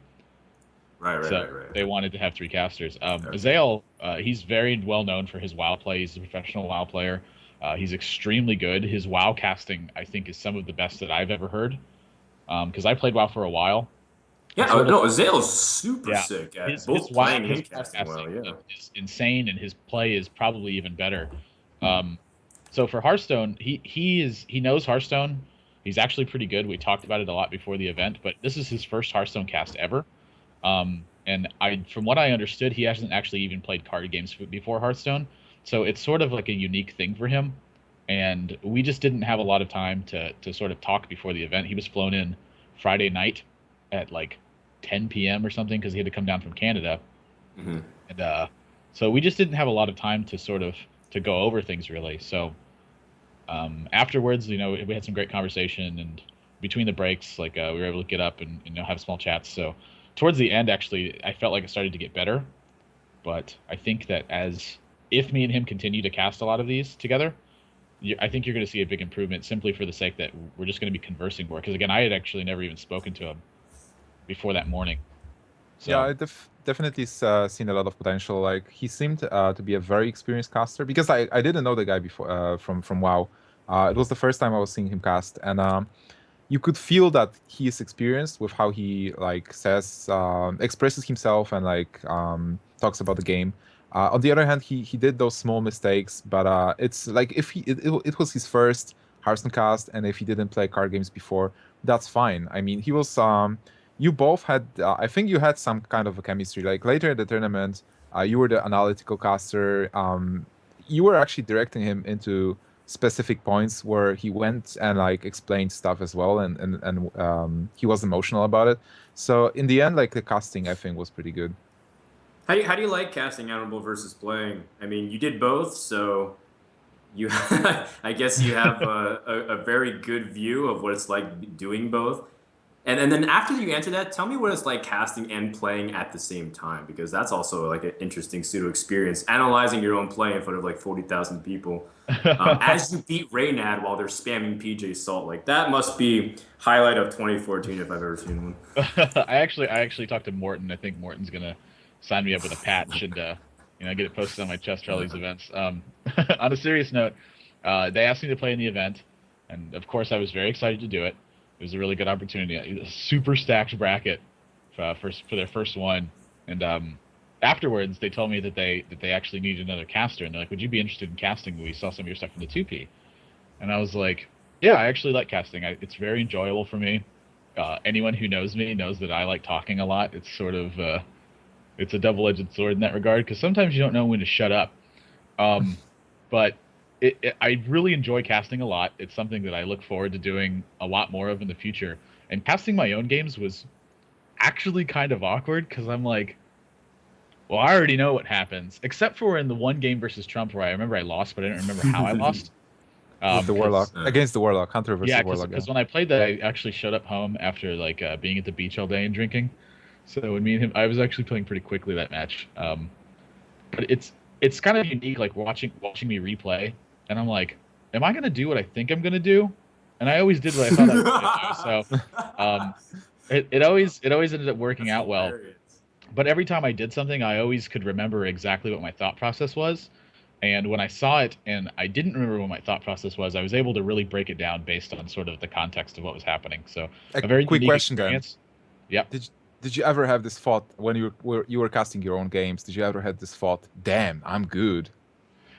right. They wanted to have three casters. Okay. Azael, he's very well known for his WoW play. He's a professional WoW player. He's extremely good. His WoW casting, I think, is some of the best that I've ever heard. Because I played WoW for a while. Yeah, no, Azael's super Yeah, sick at his both WoW, playing his and WoW casting well. casting Yeah. is insane, and his play is probably even better. So for Hearthstone, he knows Hearthstone. He's actually pretty good. We talked about it a lot before the event, but this is his first Hearthstone cast ever. And from what I understood, he hasn't actually even played card games before Hearthstone, so it's sort of like a unique thing for him. And we just didn't have a lot of time to sort of talk before the event. He was flown in Friday night at like 10 p.m. or something because he had to come down from Canada, Hmm. and so we just didn't have a lot of time to sort of to go over things really. So afterwards, we had some great conversation, and between the breaks, like we were able to get up and have small chats. So towards the end, actually, I felt like it started to get better. But I think that if me and him continue to cast a lot of these together, I think you're going to see a big improvement simply for the sake that we're just going to be conversing more. Because again, I had actually never even spoken to him before that morning. So, Yeah, I definitely seen a lot of potential. Like he seemed to be a very experienced caster because I didn't know the guy before from WoW. It was the first time I was seeing him cast, and you could feel that he is experienced with how he like says expresses himself and like talks about the game. On the other hand, he did those small mistakes, but it's like if it was his first Hearthstone cast, and if he didn't play card games before, that's fine. I mean, he was you both had I think you had some kind of a chemistry. Like later in the tournament, you were the analytical caster. You were actually directing him into specific points where he went and like explained stuff as well, and he was emotional about it. So in the end, like the casting, I think was pretty good. How do you like casting Admirable versus playing? I mean, you did both, so you I guess you have a very good view of what it's like doing both. And then after you answer that, tell me what it's like casting and playing at the same time, because that's also like an interesting pseudo experience. Analyzing your own play in front of like 40,000 people as you beat Reynad while they're spamming PJ Salt. Like that must be highlight of 2014 if I've ever seen one. I actually talked to Morton. I think Morton's gonna sign me up with a patch and get it posted on my chest for all these events. On a serious note, they asked me to play in the event, and of course I was very excited to do it. It was a really good opportunity. A super stacked bracket for their first one, and afterwards they told me that they actually needed another caster, and they're like, "Would you be interested in casting? We saw some of your stuff in the 2P," and I was like, "Yeah, I actually like casting. It's very enjoyable for me. Anyone who knows me knows that I like talking a lot. It's sort of it's a double-edged sword in that regard because sometimes you don't know when to shut up. But I really enjoy casting a lot. It's something that I look forward to doing a lot more of in the future. And casting my own games was actually kind of awkward because I'm like, well, I already know what happens, except for in the one game versus Trump where I remember I lost, but I don't remember how I lost. With the Warlock. Against the Warlock. Hunter versus Warlock. Because when I played that, I actually showed up home after like being at the beach all day and drinking. So when me and him, I was actually playing pretty quickly that match. But it's kind of unique, like watching me replay, and I'm like, am I gonna do what I think I'm gonna do? And I always did what I thought I was gonna do. So it always ended up working out well. Hilarious. But every time I did something, I always could remember exactly what my thought process was. And when I saw it and I didn't remember what my thought process was, I was able to really break it down based on sort of the context of what was happening. So a very quick unique question, experience. Yep. Did you ever have this thought when you were casting your own games? Did you ever have this thought, damn, I'm good?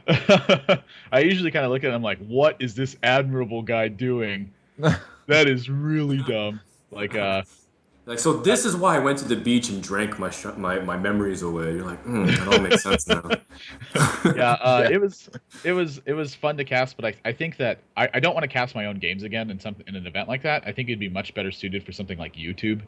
I usually kind of look at it, I'm like, what is this admirable guy doing? That is really dumb. Like so this is why I went to the beach and drank my memories away. You're like, that all makes sense now. Yeah. It was fun to cast, but I think that I don't want to cast my own games again in an event like that. I think it'd be much better suited for something like YouTube.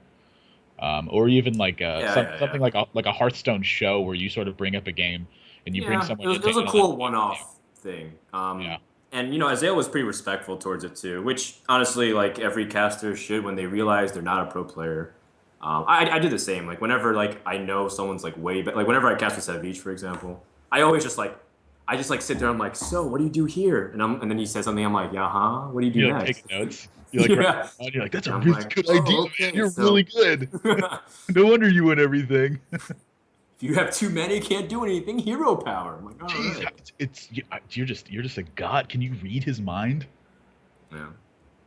Or even like something like a Hearthstone show where you sort of bring up a game and you bring someone. It was a cool one-off thing. Yeah. And Isaiah was pretty respectful towards it too, which honestly, like every caster should when they realize they're not a pro player. I do the same. Like whenever like I know someone's like way better, like whenever I cast with Savage, for example, I always just sit there. I'm like, so what do you do here? And then he says something. I'm like, yeah, huh? What do you do next? Take notes. You're like, you're like, that's a really good idea. Okay, you're really good. No wonder you win everything. If you have too many, you can't do anything. Hero power. I'm like, all Jeez, right. you're just a god. Can you read his mind? Yeah.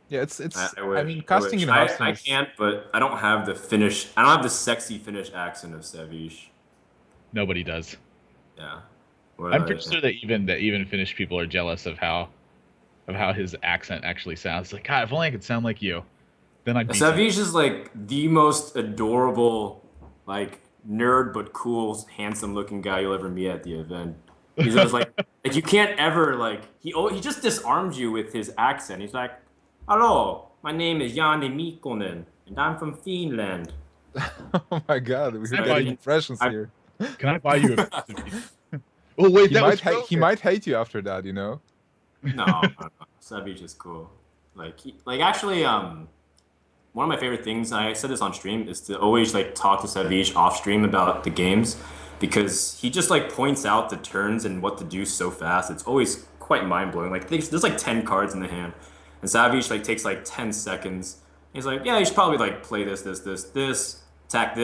Yeah, it's. I mean, casting in Hearthstone. I can't, but I don't have the Finnish. I don't have the sexy Finnish accent of Savage. Nobody does. Yeah. I'm pretty sure that even Finnish people are jealous of how his accent actually sounds. Like, God, if only I could sound like you, then I'd be. Savage is like the most adorable, like nerd but cool, handsome-looking guy you'll ever meet at the event. He's just like you can't ever like he just disarms you with his accent. He's like, "Hello, my name is Jani Mikkonen, and I'm from Finland." Oh my God, we're getting impressions here. Can I buy you a? Oh wait, he might hate you after that, you know. No. Savage is cool. Actually, one of my favorite things, and I said this on stream, is to always like talk to Savage off stream about the games, because he just like points out the turns and what to do so fast. It's always quite mind blowing. Like there's like 10 cards in the hand, and Savage like takes like 10 seconds. He's like, yeah, you should probably like play this, attack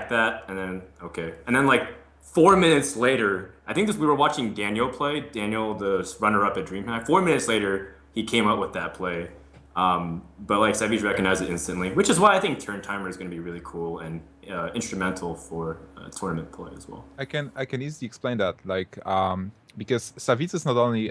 that, and then okay, and then like 4 minutes later, I think we were watching Daniel play. Daniel, the runner-up at DreamHack. 4 minutes later, he came up with that play. But like Savage recognized it instantly, which is why I think Turn Timer is going to be really cool and instrumental for tournament play as well. I can easily explain that, like because Savitz is not only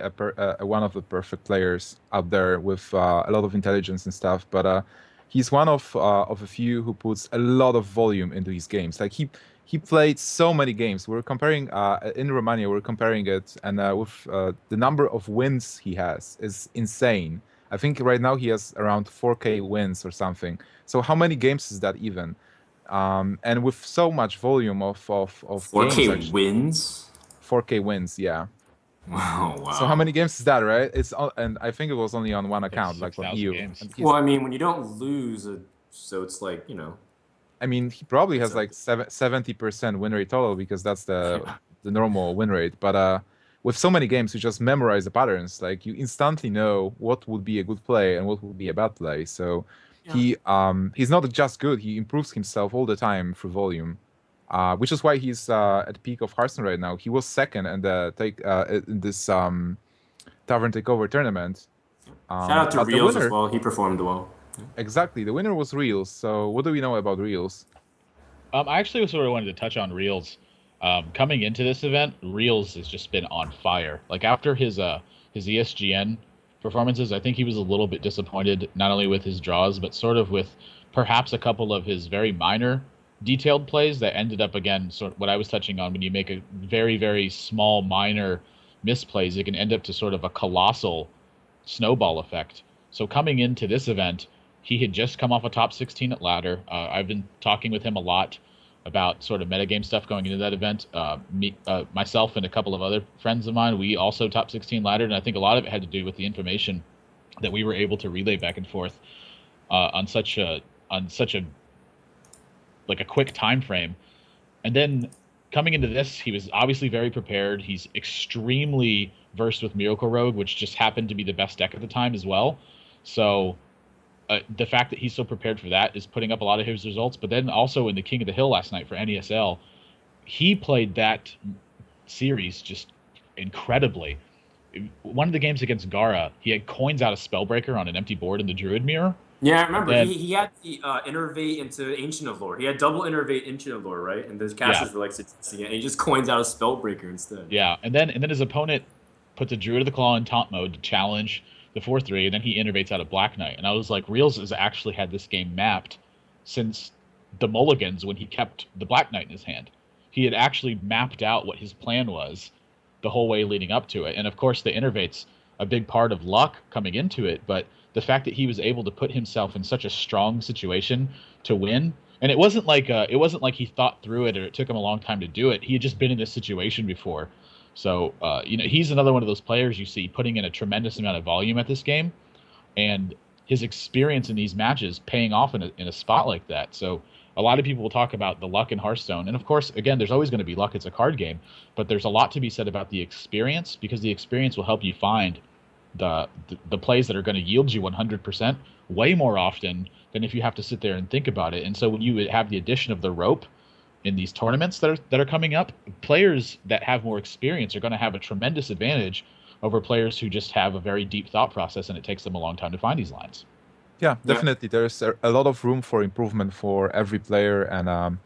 one of the perfect players out there with a lot of intelligence and stuff, but he's one of a few who puts a lot of volume into his games. Like he played so many games. We're comparing in Romania. We're comparing it, and with the number of wins he has is insane. I think right now he has around 4K wins or something. So how many games is that even? And with so much volume of 4K games, actually, wins. 4K wins, yeah. Wow. So how many games is that, right? And I think it was only on one account, like on EU. Well, I mean, when you don't lose So it's like, I mean, he probably it's has like 70% win rate total because that's the normal win rate. But with so many games, you just memorize the patterns. Like you instantly know what would be a good play and what would be a bad play. So yeah. he's not just good; he improves himself all the time through volume, which is why he's at the peak of Hearthstone right now. He was second in the in this Tavern Takeover tournament. Shout out to But the Reels as winner, well. He performed well. exactly, the winner was Reels. So what do we know about Reels? I actually sort of wanted to touch on Reels. Coming into this event, Reels has just been on fire. Like after his ESGN performances, I think he was a little bit disappointed, not only with his draws, but sort of with perhaps a couple of his very minor detailed plays that ended up again, sort of what I was touching on. When you make a very, very small minor misplays, it can end up to sort of a colossal snowball effect. So coming into this event, he had just come off a top 16 at ladder. I've been talking with him a lot about sort of metagame stuff going into that event. Myself and a couple of other friends of mine, we also top 16 laddered, and I think a lot of it had to do with the information that we were able to relay back and forth on such a like a quick time frame. And then coming into this, he was obviously very prepared. He's extremely versed with Miracle Rogue, which just happened to be the best deck at the time as well. So the fact that he's so prepared for that is putting up a lot of his results. But then also in the King of the Hill last night for NESL, he played that series just incredibly. One of the games against Gara, he had coins out of Spellbreaker on an empty board in the Druid Mirror. Yeah, I remember. Then, He had the innervate into Ancient of Lore. He had double innervate Ancient of Lore, right? And those yeah, casters were like suggesting it, and he just coins out a Spellbreaker instead. yeah, and then his opponent put the Druid of the Claw in taunt mode to challenge the 4/3, and then he innervates out of Black Knight. And I was like, Reels has actually had this game mapped since the Mulligans when he kept the Black Knight in his hand. He had actually mapped out what his plan was the whole way leading up to it. And of course, the innervate's a big part of luck coming into it, but the fact that he was able to put himself in such a strong situation to win, and it wasn't like he thought through it or it took him a long time to do it. He had just been in this situation before. So he's another one of those players you see putting in a tremendous amount of volume at this game, and his experience in these matches paying off in a spot like that. So a lot of people will talk about the luck in Hearthstone, and of course, again, there's always going to be luck. It's a card game, but there's a lot to be said about the experience, because the experience will help you find the plays that are going to yield you 100% way more often than if you have to sit there and think about it. And so when you have the addition of the rope in these tournaments that are coming up, players that have more experience are going to have a tremendous advantage over players who just have a very deep thought process, and it takes them a long time to find these lines. Yeah, definitely. There's a lot of room for improvement for every player, and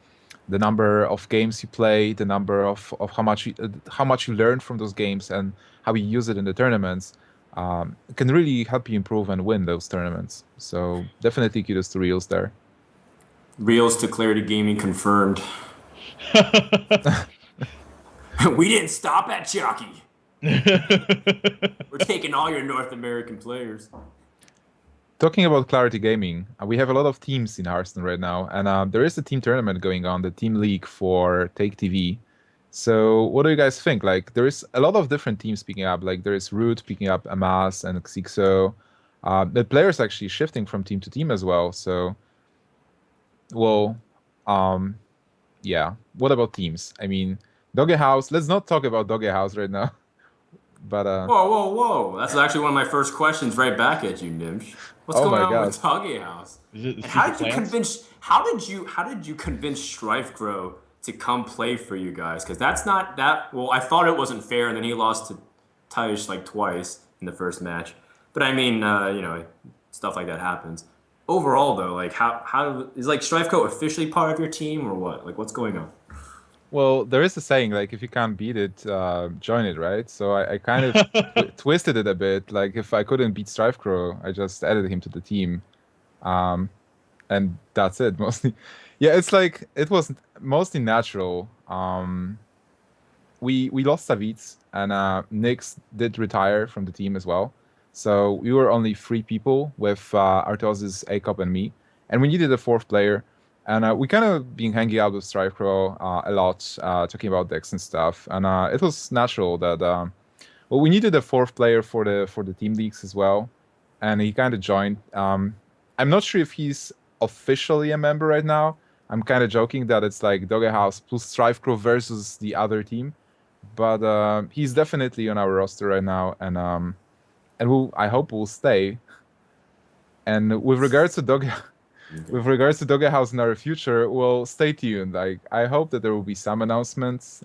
the number of games you play, the number of how much you learn from those games, and how you use it in the tournaments can really help you improve and win those tournaments. So definitely kudos to Reels there. Reels to Clarity Gaming confirmed. We didn't stop at Chucky. We're taking all your North American players. Talking about Clarity Gaming, we have a lot of teams in Hearthstone right now, and there is a team tournament going on, the Team League for Take TV. So what do you guys think? Like, there is a lot of different teams picking up. Like, there is Root picking up Amas and Xixo. The players actually shifting from team to team as well. So, well, yeah. What about teams? I mean, Doggy House. Let's not talk about Doggy House right now. But Whoa! That's actually one of my first questions right back at you, Gnimsh. What's Oh going my on God. with Doggy House? Is it the And how secret did you plans? convince? How did you convince Strifegro to come play for you guys? Because that's not that. Well, I thought it wasn't fair, and then he lost to Taish like twice in the first match. But I mean, stuff like that happens. Overall, though, like how is like Strifeco officially part of your team or what? Like, what's going on? Well, there is a saying, like, if you can't beat it, join it, right? So I kind of twisted it a bit. Like, if I couldn't beat Strifecrow, I just added him to the team. And that's it, mostly. Yeah, it's like, it was mostly natural. We lost Savitz, and Nyx did retire from the team as well. So we were only 3 people with Artoz's, ACOP, and me. And we needed a 4th player. And we kind of been hanging out with Strifecrow a lot, talking about decks and stuff. And it was natural that well, we needed a 4th player for the team leagues as well, and he kind of joined. I'm not sure if he's officially a member right now. I'm kind of joking that it's like Doge House plus Strife Crow versus the other team, but he's definitely on our roster right now, and I hope we'll stay. And with regards to Doge, with regards to Doge House in our future, well, stay tuned. Like I hope that there will be some announcements.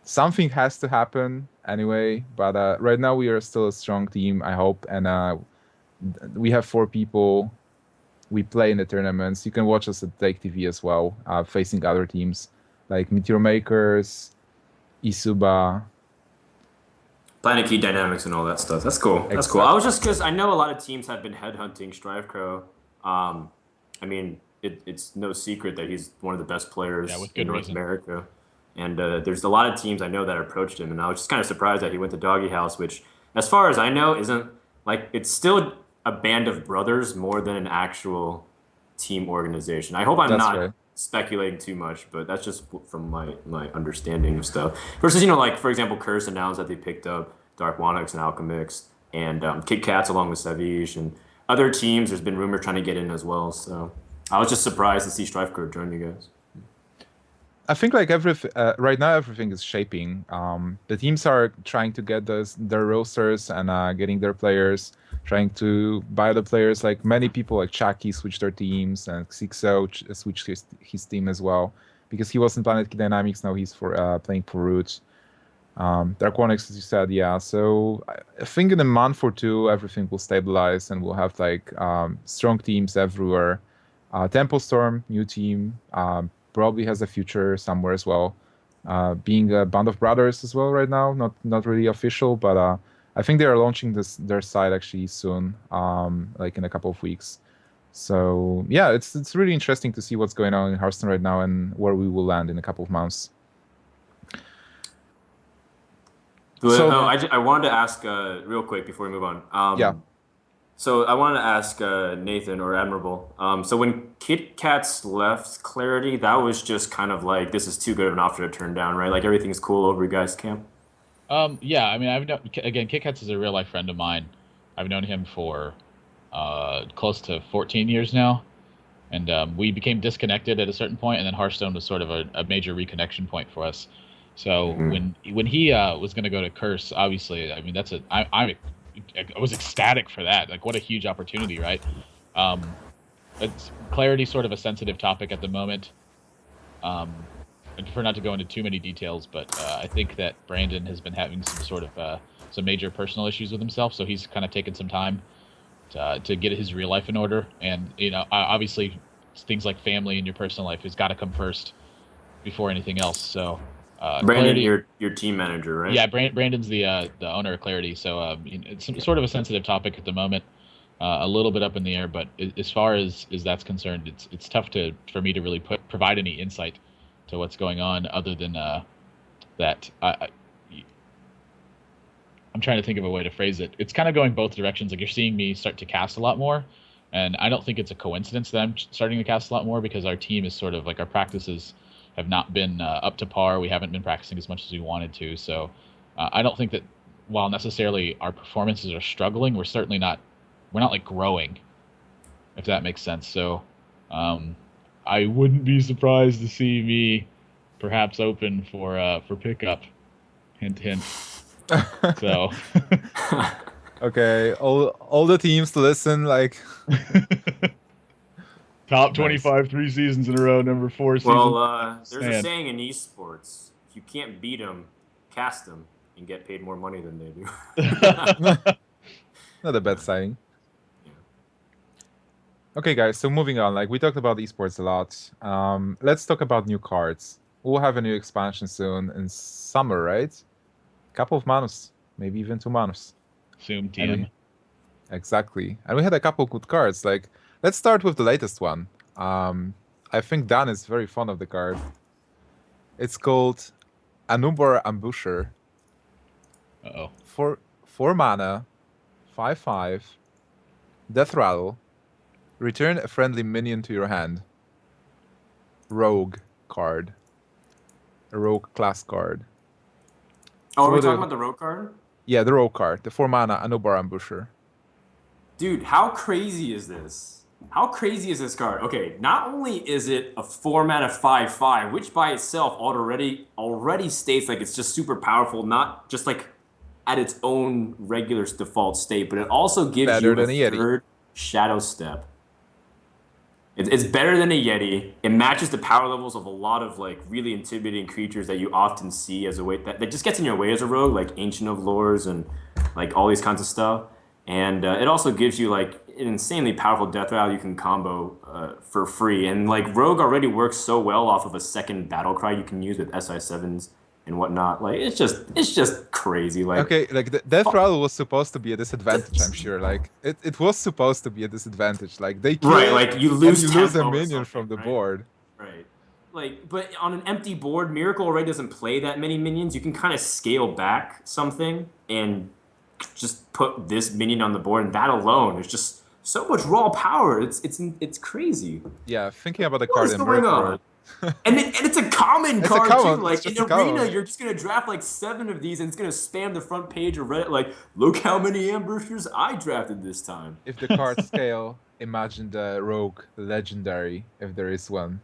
Something has to happen anyway, but right now we are still a strong team, I hope, and we have 4 people. We play in the tournaments. You can watch us at Take TV as well, facing other teams like Meteor Makers, Isuba. Planet Key Dynamics and all that stuff. That's cool. That's cool. I was just because I know a lot of teams have been headhunting Strive Crow. I mean, it's no secret that he's one of the best players in North America. And there's a lot of teams I know that approached him, and I was just kind of surprised that he went to Doggy House, which, as far as I know, isn't like it's still a band of brothers more than an actual team organization. I hope I'm not speculating too much, but that's just from my understanding of stuff. Versus, like for example, Curse announced that they picked up Dark Monarchs and Alchemix and Kit Kats along with Savish and other teams. There's been rumors trying to get in as well, so I was just surprised to see Strife Code join you guys. I think like right now everything is shaping. The teams are trying to get their rosters and getting their players, trying to buy the players. Like many people like Chucky switched their teams and Xixo switched his team as well because he was in Planet Key Dynamics. Now he's playing for Root. Dark Onyx, as you said, yeah. So I think in a month or two everything will stabilize and we'll have like strong teams everywhere. Temple Storm, new team. Probably has a future somewhere as well. Being a band of brothers as well right now, not really official, but I think they are launching their site actually soon, like in a couple of weeks. So yeah, it's really interesting to see what's going on in Hearthstone right now and where we will land in a couple of months. So I wanted to ask real quick before we move on. Yeah. So I wanted to ask Nathan or Admirable. So when Kit Kats left Clarity, that was just kind of like, this is too good of an offer to turn down, right? Like everything's cool over you guys' camp. Yeah. I mean, Kit Kats is a real life friend of mine. I've known him for close to 14 years now, and we became disconnected at a certain point, and then Hearthstone was sort of a major reconnection point for us. So when he was going to go to Curse, obviously, I mean I was ecstatic for that. Like, what a huge opportunity, right? It's Clarity sort of a sensitive topic at the moment. I prefer not to go into too many details, but I think that Brandon has been having some major personal issues with himself, so he's kind of taken some time to get his real life in order. And obviously, things like family and your personal life has got to come first before anything else. So. Brandon, Clarity, your team manager, right? Yeah, Brandon's the owner of Clarity, so it's sort of a sensitive topic at the moment, a little bit up in the air. But as far as that's concerned, it's tough for me to really provide any insight to what's going on, other than that I'm trying to think of a way to phrase it. It's kind of going both directions. Like, you're seeing me start to cast a lot more, and I don't think it's a coincidence that I'm starting to cast a lot more, because our team is sort of like, our practices have not been up to par. We haven't been practicing as much as we wanted to. So I don't think that while necessarily our performances are struggling, we're not like growing, if that makes sense. So I wouldn't be surprised to see me perhaps open for pickup. Hint, hint. So okay, all the teams to listen, like top 25 3 seasons in a row, number 4 season. Well, there's a saying in esports: if you can't beat them, cast them and get paid more money than they do. Not a bad saying. Yeah. Okay, guys. So moving on, like we talked about esports a lot. Let's talk about new cards. We'll have a new expansion soon in summer, right? Couple of months, maybe even 2 months. Soon, TM. Exactly, and we had a couple good cards. Like, let's start with the latest one. I think Dan is very fond of the card. It's called Anubar Ambusher. Uh-oh. 4 mana, 5/5, Death Rattle. Return a friendly minion to your hand. Rogue card. A rogue class card. Oh, are we talking about the rogue card? Yeah, the rogue card. The 4 mana Anubar Ambusher. Dude, how crazy is this? How crazy is this card? Okay, not only is it a 4 mana 5/5, which by itself already states like it's just super powerful, not just like at its own regular default state, but it also gives Better you a than a Yeti. third Shadow Step. It's better than a Yeti. It matches the power levels of a lot of like really intimidating creatures that you often see as a way that just gets in your way as a rogue, like Ancient of Lores and like all these kinds of stuff. And it also gives you like an insanely powerful death rattle you can combo for free. And like Rogue already works so well off of a second battle cry you can use with SI7s and whatnot. Like it's just crazy. Like Okay, like the Death Rattle was supposed to be a disadvantage, I'm sure. Like it was supposed to be a disadvantage. Like they kill right, it like you and lose you lose a tempo or minion something, from the right? board. Right. Like, but on an empty board, Miracle already doesn't play that many minions. You can kind of scale back something and just put this minion on the board, and that alone is just so much raw power. It's crazy. Yeah, thinking about the What card is in going Miracle on? Rogue. And it's a common It's a card too. common, it's Like just in a Arena, common. you're just gonna draft like 7 of these, and it's gonna spam the front page of Reddit. Like, look how many ambushers I drafted this time. If the cards scale, imagine the Rogue Legendary, if there is one,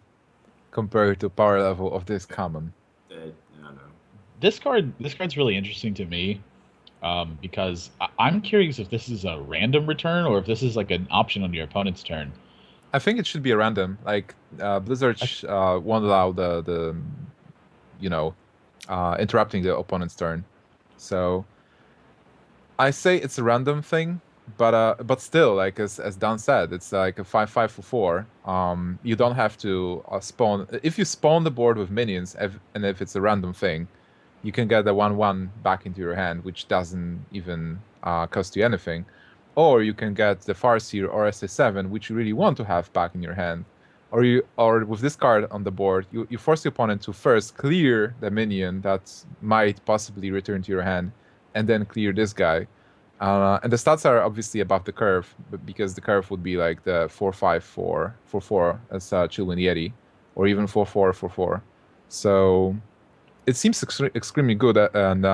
compared to power level of this common. I don't know. This card's really interesting to me, because I'm curious if this is a random return or if this is like an option on your opponent's turn. I think it should be a random. Like Blizzard won't allow the interrupting the opponent's turn. So I say it's a random thing, but still, like as Dan said, it's like a 5/5 for 4. You don't have to spawn. If you spawn the board with minions, and if it's a random thing, you can get a 1/1 back into your hand, which doesn't even cost you anything. Or you can get the Farseer or SA7, which you really want to have back in your hand. Or with this card on the board, you force the opponent to first clear the minion that might possibly return to your hand, and then clear this guy. And the stats are obviously above the curve, but because the curve would be like the 4/5 for 4 as Chillwind Yeti, or even 4/4 for 4. So it seems extremely good, and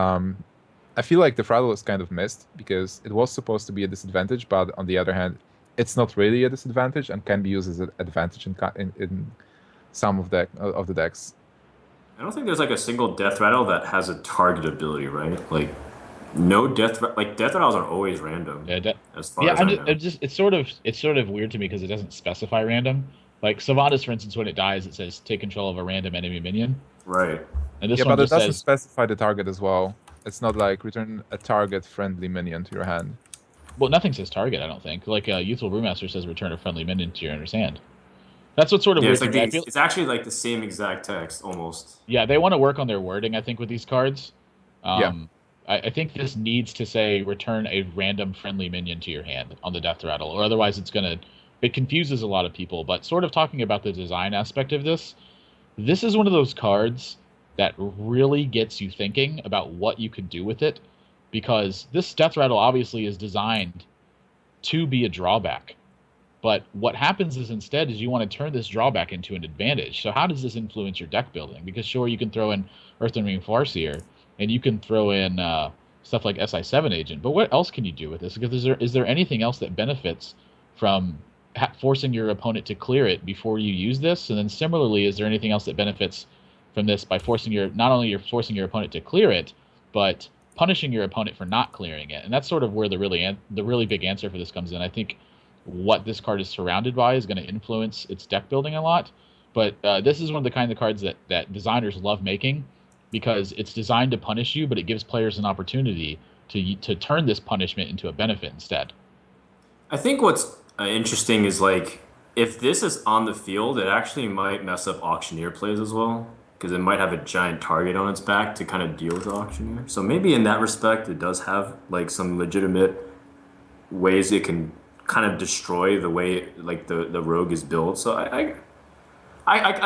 I feel like the Fraddle is kind of missed because it was supposed to be a disadvantage, but on the other hand, it's not really a disadvantage and can be used as an advantage in some of the decks. I don't think there's like a single death rattle that has a target ability, right? Like no death rattles are always random. Yeah, as far as I know. it's sort of weird to me because it doesn't specify random. Like Sylvanas, for instance, when it dies, it says take control of a random enemy minion. Right. And this Yeah, one but it just doesn't says specify the target as well. It's not like return a target-friendly minion to your hand. well, nothing says target. I don't think. Like Youthful Brewmaster says return a friendly minion to your owner's hand. That's what's sort of Yeah, weird it's like to me. it's actually like the same exact text almost. Yeah, they want to work on their wording, I think, with these cards. Yeah. I think this needs to say return a random friendly minion to your hand on the death rattle, or otherwise it confuses a lot of people. But sort of talking about the design aspect of this is one of those cards that really gets you thinking about what you could do with it, because this death rattle obviously is designed to be a drawback. But what happens is instead is you want to turn this drawback into an advantage. So how does this influence your deck building? Because sure, you can throw in Earthen Ring Farseer, and you can throw in stuff like SI7 Agent, but what else can you do with this? Because is there anything else that benefits from forcing your opponent to clear it before you use this? And then similarly, is there anything else that benefits from this by not only you're forcing your opponent to clear it, but punishing your opponent for not clearing it? And that's sort of where the really big answer for this comes in. I think what this card is surrounded by is going to influence its deck building a lot. But this is one of the kind of cards that designers love making, because it's designed to punish you, but it gives players an opportunity to turn this punishment into a benefit instead. I think what's interesting is like if this is on the field, it actually might mess up Auctioneer plays as well, because it might have a giant target on its back to kind of deal with Auctioneer. So maybe in that respect, it does have like some legitimate ways it can kind of destroy the way like the rogue is built. So I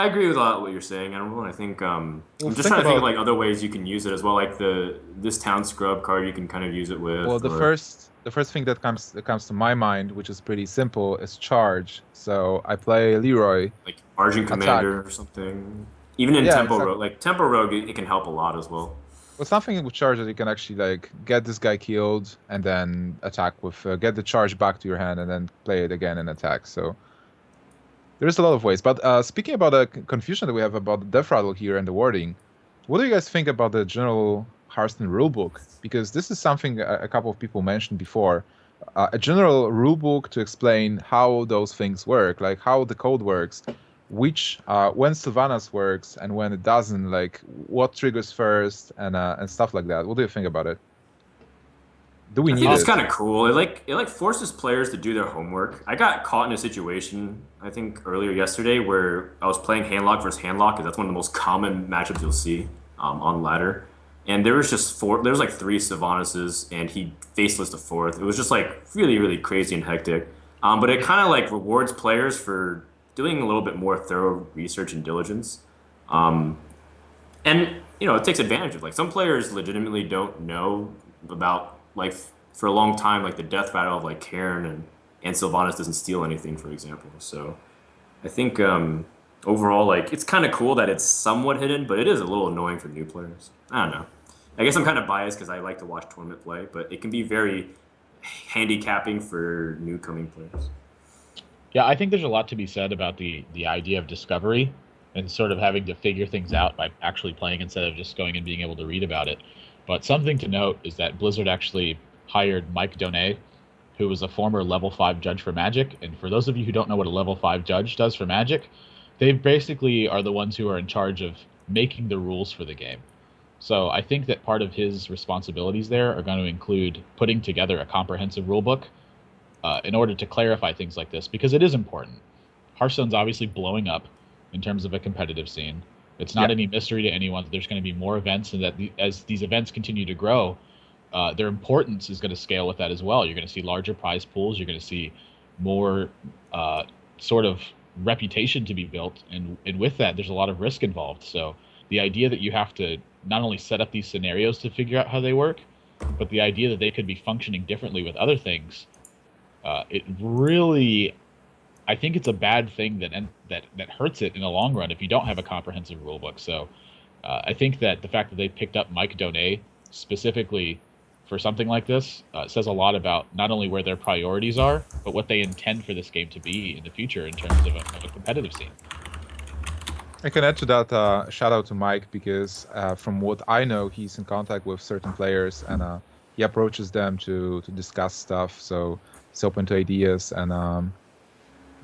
agree with a lot of what you're saying, Admirable. I think I'm just trying to think of like other ways you can use it as well, like this Town Scrub card you can kind of use it with. Well, the first thing that comes to my mind, which is pretty simple, is charge. So I play Leroy, like Argent Commander or something. Even in Tempo Rogue, like Tempo Rogue, it can help a lot as well. Well, something with charge that you can actually like get this guy killed and then attack with get the charge back to your hand and then play it again and attack. So there's a lot of ways. But speaking about the confusion that we have about the death rattle here and the wording, what do you guys think about the general Hearthstone rulebook? Because this is something a couple of people mentioned before. A general rulebook to explain how those things work, like how the code works, which when Sylvanas works and when it doesn't, like what triggers first and stuff like that. What do you think about it? Do we I need think it's it? kind of cool. It forces players to do their homework. I got caught in a situation I think earlier yesterday where I was playing handlock versus handlock because that's one of the most common matchups you'll see on ladder. And there was just four. There was like three Sylvanas, and he faceless a fourth. It was just like really really crazy and hectic. But it kind of like rewards players for doing a little bit more thorough research and diligence. Um, and it takes advantage of like some players legitimately don't know about like for a long time like the death rattle of like Cairn and Sylvanas doesn't steal anything, for example. So I think overall like it's kind of cool that it's somewhat hidden, but it is a little annoying for new players. I don't know. I guess I'm kind of biased because I like to watch tournament play, but it can be very handicapping for new coming players. Yeah, I think there's a lot to be said about the idea of discovery and sort of having to figure things out by actually playing instead of just going and being able to read about it. But something to note is that Blizzard actually hired Mike Donay, who was a former level 5 judge for Magic. And for those of you who don't know what a level 5 judge does for Magic, they basically are the ones who are in charge of making the rules for the game. So I think that part of his responsibilities there are going to include putting together a comprehensive rulebook in order to clarify things like this, because it is important. Hearthstone's obviously blowing up in terms of a competitive scene. It's not any mystery to anyone that there's going to be more events, and that as these events continue to grow, their importance is going to scale with that as well. You're going to see larger prize pools. You're going to see more sort of reputation to be built, and with that, there's a lot of risk involved. So the idea that you have to not only set up these scenarios to figure out how they work, but the idea that they could be functioning differently with other things, it really, I think it's a bad thing that hurts it in the long run if you don't have a comprehensive rulebook. So I think that the fact that they picked up Mike Donay specifically for something like this says a lot about not only where their priorities are, but what they intend for this game to be in the future in terms of a competitive scene. I can add to that shout out to Mike because from what I know, he's in contact with certain players and he approaches them to discuss stuff. So he's open to ideas and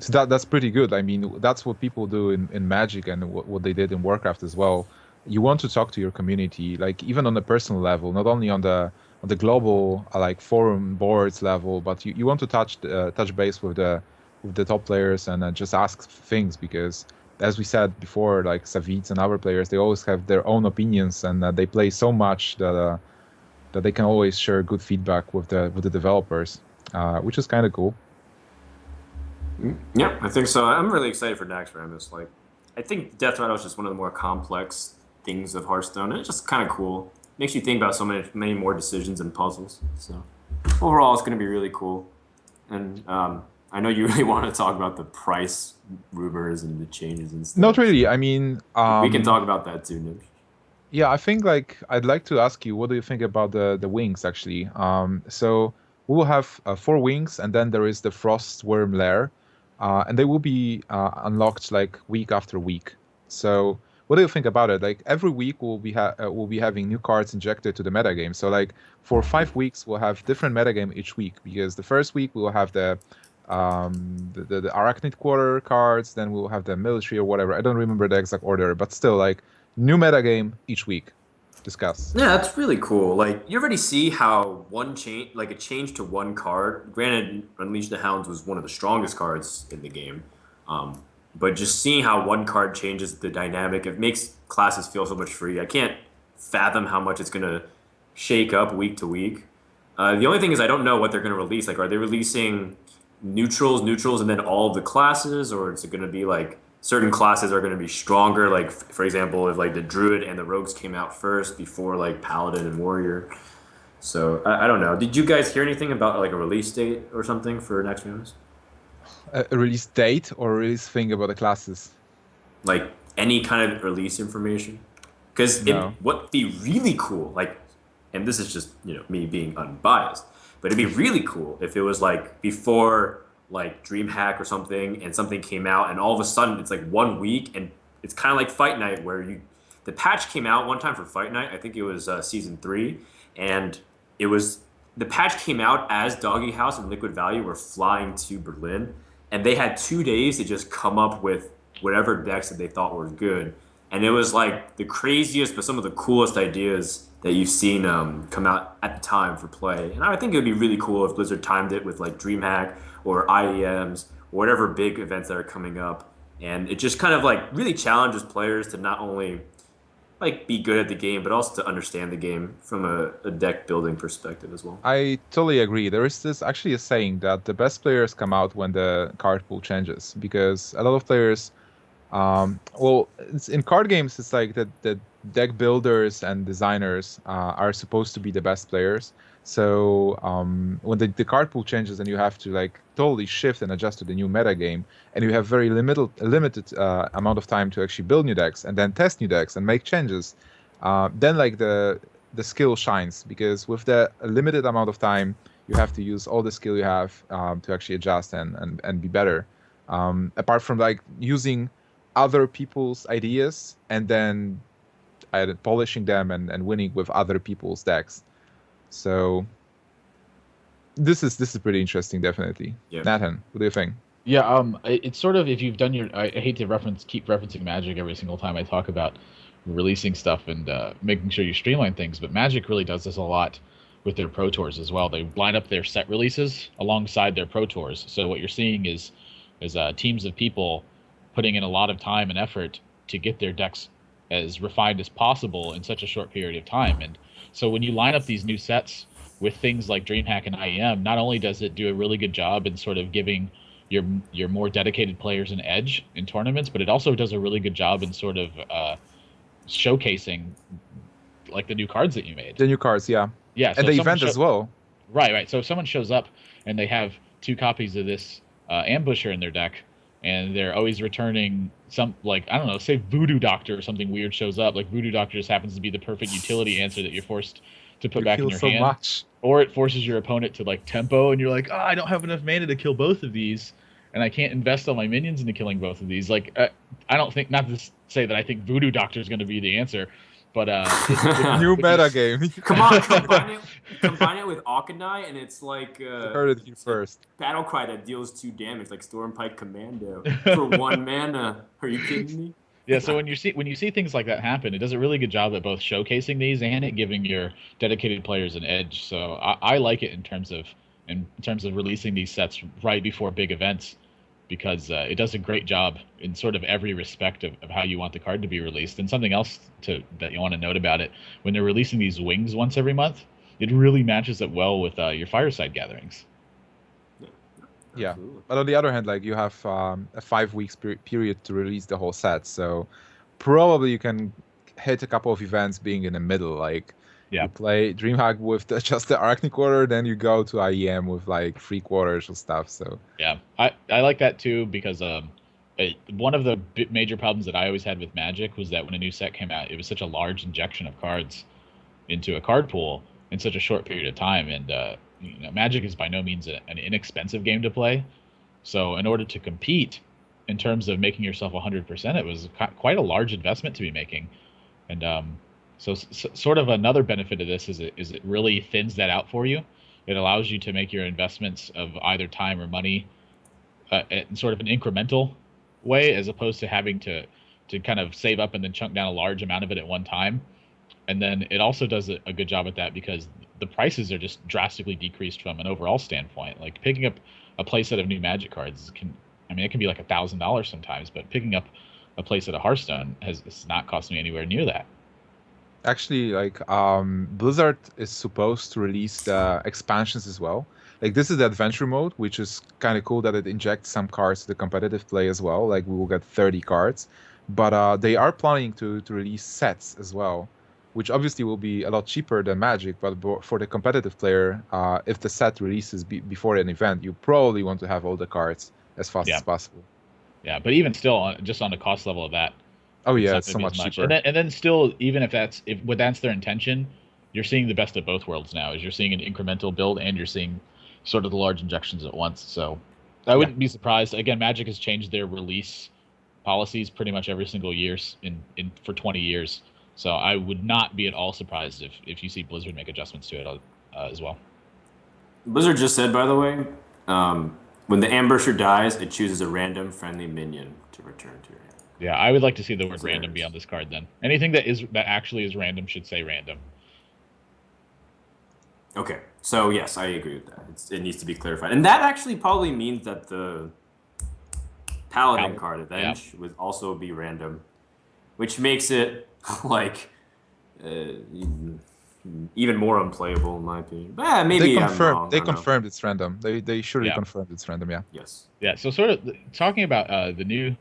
so that's pretty good. I mean, that's what people do in Magic and what they did in Warcraft as well. You want to talk to your community, like even on a personal level, not only on the global like forum boards level, but you want to touch base with the top players and just ask things because, as we said before, like Savits and other players, they always have their own opinions and they play so much that they can always share good feedback with the developers, which is kind of cool. Yeah, I think so. I'm really excited for next Rammus. Like, I think Death Rattle is just one of the more complex things of Hearthstone, and it's just kind of cool. Makes you think about so many more decisions and puzzles. So, overall, it's going to be really cool. And I know you really want to talk about the price rumors and the changes and stuff. Not really. I mean, we can talk about that too, Gnimsh. Yeah, I think like I'd like to ask you, what do you think about the wings actually? So we will have 4 wings, and then there is the Frost Worm Lair, and they will be unlocked like week after week. So what do you think about it? Like every week we'll be having new cards injected to the metagame. So like for 5 weeks we'll have different metagame each week because the first week we will have the Arachnid Quarter cards, then we'll have the military or whatever. I don't remember the exact order, but still like new metagame each week. Discuss. Yeah, that's really cool. Like you already see how one change, like a change to one card. Granted, Unleash the Hounds was one of the strongest cards in the game, but just seeing how one card changes the dynamic, it makes classes feel so much free. I can't fathom how much it's gonna shake up week to week. The only thing is I don't know what they're gonna release. Like, are they releasing neutrals, and then all of the classes, or is it gonna be like certain classes are going to be stronger, like for example if like the Druid and the Rogues came out first before like Paladin and Warrior. So I don't know, did you guys hear anything about like a release date or something for next rounds? A release date or release thing about the classes? Like any kind of release information? Because it No. would be really cool, like, and this is just me being unbiased, but it'd be really cool if it was like before like DreamHack or something, and something came out, and all of a sudden it's like 1 week, and it's kind of like Fight Night where the patch came out one time for Fight Night. I think it was season 3, and it was the patch came out as Doggy House and Liquid Value were flying to Berlin, and they had 2 days to just come up with whatever decks that they thought were good, and it was like the craziest, but some of the coolest ideas that you've seen come out at the time for play. And I think it would be really cool if Blizzard timed it with like DreamHack or IEMs or whatever big events that are coming up, and it just kind of like really challenges players to not only like be good at the game, but also to understand the game from a deck building perspective as well. I totally agree. There is this actually a saying that the best players come out when the card pool changes, because a lot of players, well, in card games, it's like the deck builders and designers are supposed to be the best players. So when the card pool changes and you have to like totally shift and adjust to the new meta game, and you have very limited amount of time to actually build new decks and then test new decks and make changes, then like the skill shines, because with the limited amount of time, you have to use all the skill you have to actually adjust and be better. Apart from like using other people's ideas and then polishing them and winning with other people's decks. So this is pretty interesting, definitely. Yeah. Nathan, what do you think? Yeah, it's sort of, if you've done your, I hate to keep referencing Magic every single time I talk about releasing stuff and making sure you streamline things, but Magic really does this a lot with their Pro Tours as well. They line up their set releases alongside their Pro Tours. So what you're seeing is teams of people putting in a lot of time and effort to get their decks as refined as possible in such a short period of time. And so when you line up these new sets with things like DreamHack and IEM, not only does it do a really good job in sort of giving your more dedicated players an edge in tournaments, but it also does a really good job in sort of showcasing like the new cards that you made. The new cards, yeah. Yeah, so and the event as well. Right. So if someone shows up and they have 2 copies of this Ambusher in their deck, and they're always returning some, like, I don't know, say Voodoo Doctor or something weird shows up, like Voodoo Doctor just happens to be the perfect utility answer that you're forced to put back in your hand. Much. Or it forces your opponent to like tempo, and you're like, oh, I don't have enough mana to kill both of these, and I can't invest all my minions into killing both of these. Like, I don't think, not to say that I think Voodoo Doctor is going to be the answer, but new meta game. Come on, combine it with Akanai, and it's like heard it here first. Battle Cry that deals 2 damage, like Stormpike Commando for 1 mana. Are you kidding me? Yeah, so when you see things like that happen, it does a really good job at both showcasing these and at giving your dedicated players an edge. So I like it in terms of releasing these sets right before big events, because it does a great job in sort of every respect of how you want the card to be released. And something else that you want to note about it, when they're releasing these wings once every month, it really matches up well with your fireside gatherings. Yeah, Absolutely. but on the other hand, like you have a 5 weeks period to release the whole set, so probably you can hit a couple of events being in the middle. Like you play DreamHack with just the Arctic Quarter, then you go to IEM with like 3 quarters or stuff. So yeah, I like that too, because one of the major problems that I always had with Magic was that when a new set came out, it was such a large injection of cards into a card pool in such a short period of time, and Magic is by no means an inexpensive game to play. So in order to compete in terms of making yourself 100%, it was quite a large investment to be making. And so sort of another benefit of this is it really thins that out for you. It allows you to make your investments of either time or money in sort of an incremental way, as opposed to having to kind of save up and then chunk down a large amount of it at one time. And then it also does a good job at that because the prices are just drastically decreased from an overall standpoint. Like picking up a playset of new Magic cards it can be like $1,000 sometimes, but picking up a playset of Hearthstone it's not costing me anywhere near that. actually, like Blizzard is supposed to release the expansions as well. Like this is the adventure mode, which is kind of cool that it injects some cards to the competitive play as well. Like we will get 30 cards, but they are planning to release sets as well, which obviously will be a lot cheaper than Magic. But for the competitive player, if the set releases before an event, you probably want to have all the cards as fast as possible. Yeah, but even still, just on the cost level of that, Oh It's yeah, not it's going so to be as much much. cheaper. And then still, even if that's their intention, you're seeing the best of both worlds now. Is you're seeing an incremental build and you're seeing sort of the large injections at once. So I Yeah. wouldn't be surprised. Again, Magic has changed their release policies pretty much every single year in for 20 years. So I would not be at all surprised if you see Blizzard make adjustments to it as well. Blizzard just said, by the way, when the ambusher dies, it chooses a random friendly minion to return to your hand. Yeah, I would like to see the word So there random it be is. on this card then. Anything that actually is random should say random. Okay, so yes, I agree with that. It needs to be clarified, and that actually probably means that the Paladin card, Yeah. Avenge, would also be random, which makes it like even more unplayable in my opinion. But maybe I'm wrong. They I don't know. confirmed it's random. They surely Yeah. confirmed it's random. Yeah. Yes. Yeah, so sort of talking about the new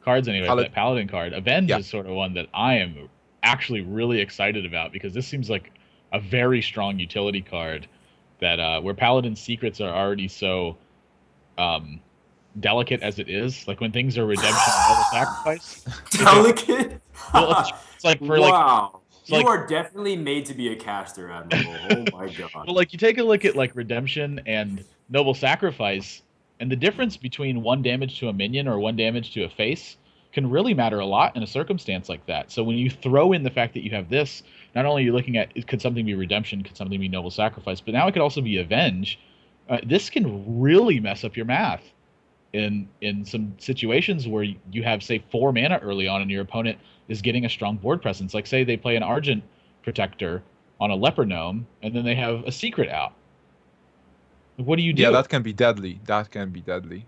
cards, anyways, Palette. that Paladin card, Avenge Yeah. is sort of one that I am actually really excited about because this seems like a very strong utility card that where Paladin secrets are already so delicate as it is. Like when things are redemption and double sacrifice. Delicate. Well, it's like for like Wow. it's You like are definitely made to be a caster, Admirable. Oh my god. well, like you take a look at like redemption and noble sacrifice, and the difference between one damage to a minion or one damage to a face can really matter a lot in a circumstance like that. So when you throw in the fact that you have this, not only are you looking at could something be redemption, could something be noble sacrifice, but now it could also be avenge. This can really mess up your math in some situations where you have say 4 mana early on and your opponent is getting a strong board presence. Like say they play an Argent Protector on a Leper Gnome and then they have a secret out. What do you do? Yeah, that can be deadly. That can be deadly.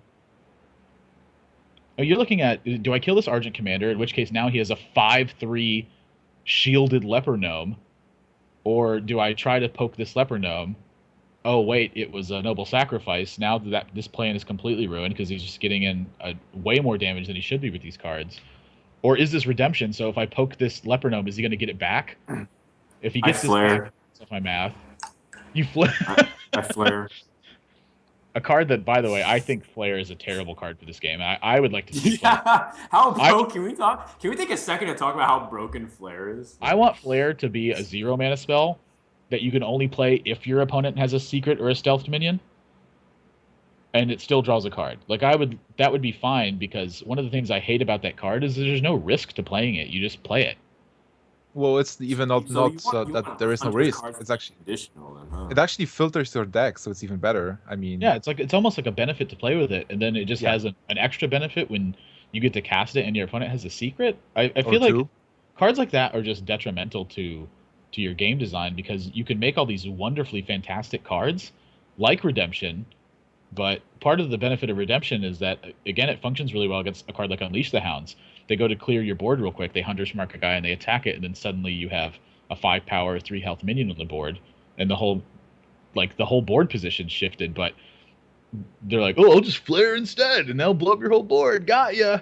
You're looking at, do I kill this Argent Commander, in which case now he has a 5/3 shielded Leper Gnome, or do I try to poke this Leper Gnome? Oh wait, it was a noble sacrifice. Now that this plan is completely ruined because he's just getting in way more damage than he should be with these cards. Or is this redemption? So if I poke this Leper Gnome, is he going to get it back? If he gets this back, that's my math. You flare. I flare. A card that, by the way, I think Flare is a terrible card for this game. I would like to see Flare. Yeah. How broke? Can we talk? Can we take a second to talk about how broken Flare is? I want Flare to be a 0 mana spell that you can only play if your opponent has a secret or a stealthed minion, and it still draws a card. Like that would be fine because one of the things I hate about that card is there's no risk to playing it. You just play it. Well, it's even not So that there is no risk. It's actually additional. Then, huh? it actually filters your deck, so it's even better. I mean, Yeah, it's almost like a benefit to play with it, and then it just has an extra benefit when you get to cast it and your opponent has a secret. I feel like cards like that are just detrimental to your game design because you can make all these wonderfully fantastic cards like Redemption, but part of the benefit of Redemption is that, again, it functions really well against a card like Unleash the Hounds. They go to clear your board real quick, they Hunter's Mark a guy, and they attack it, and then suddenly you have a 5 power, 3 health minion on the board, and the whole board position shifted, but they're like, oh, I'll just flare instead, and they'll blow up your whole board. Got ya.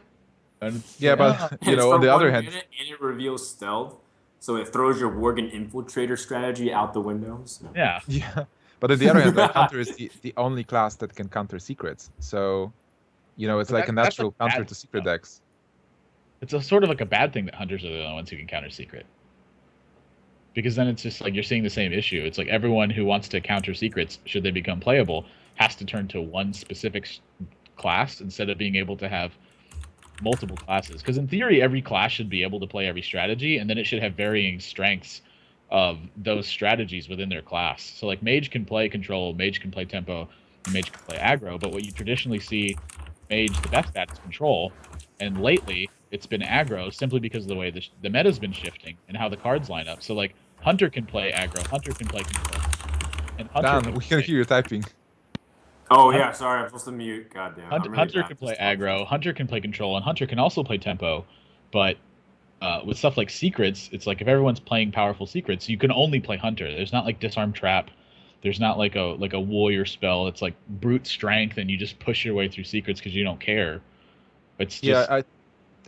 And yeah, but you know, on the other hand, and it reveals stealth, so it throws your Worgen Infiltrator strategy out the window. So. Yeah. Yeah, but on the other hand, like, Hunter is the only class that can counter secrets. So, you know, it's But like a natural counter to secret decks. It's a sort of like a bad thing that hunters are the only ones who can counter secret. Because then it's just like you're seeing the same issue. It's like everyone who wants to counter secrets, should they become playable, has to turn to one specific class instead of being able to have multiple classes. Because in theory, every class should be able to play every strategy, and then it should have varying strengths of those strategies within their class. So like Mage can play control, Mage can play tempo, and Mage can play aggro, but what you traditionally see Mage the best at is control, and lately it's been aggro simply because of the way the meta's been shifting and how the cards line up. So like Hunter can play aggro, Hunter can play control, and Dan, we can hear you typing. Oh yeah, sorry, I'm supposed to mute. Goddamn. Hunter can play aggro, Hunter can play control, and Hunter can also play tempo. But with stuff like secrets, it's like if everyone's playing powerful secrets, you can only play Hunter. There's not like Disarm Trap. There's not like a warrior spell. It's like brute strength, and you just push your way through secrets because you don't care. It's just, yeah,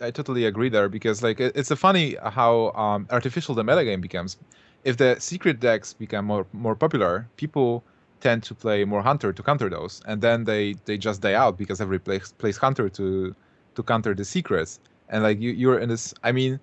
I totally agree there because like it's a funny how artificial the metagame becomes. If the secret decks become more popular, people tend to play more Hunter to counter those, and then they just die out because everybody plays Hunter to counter the secrets. and like you're in this. I mean,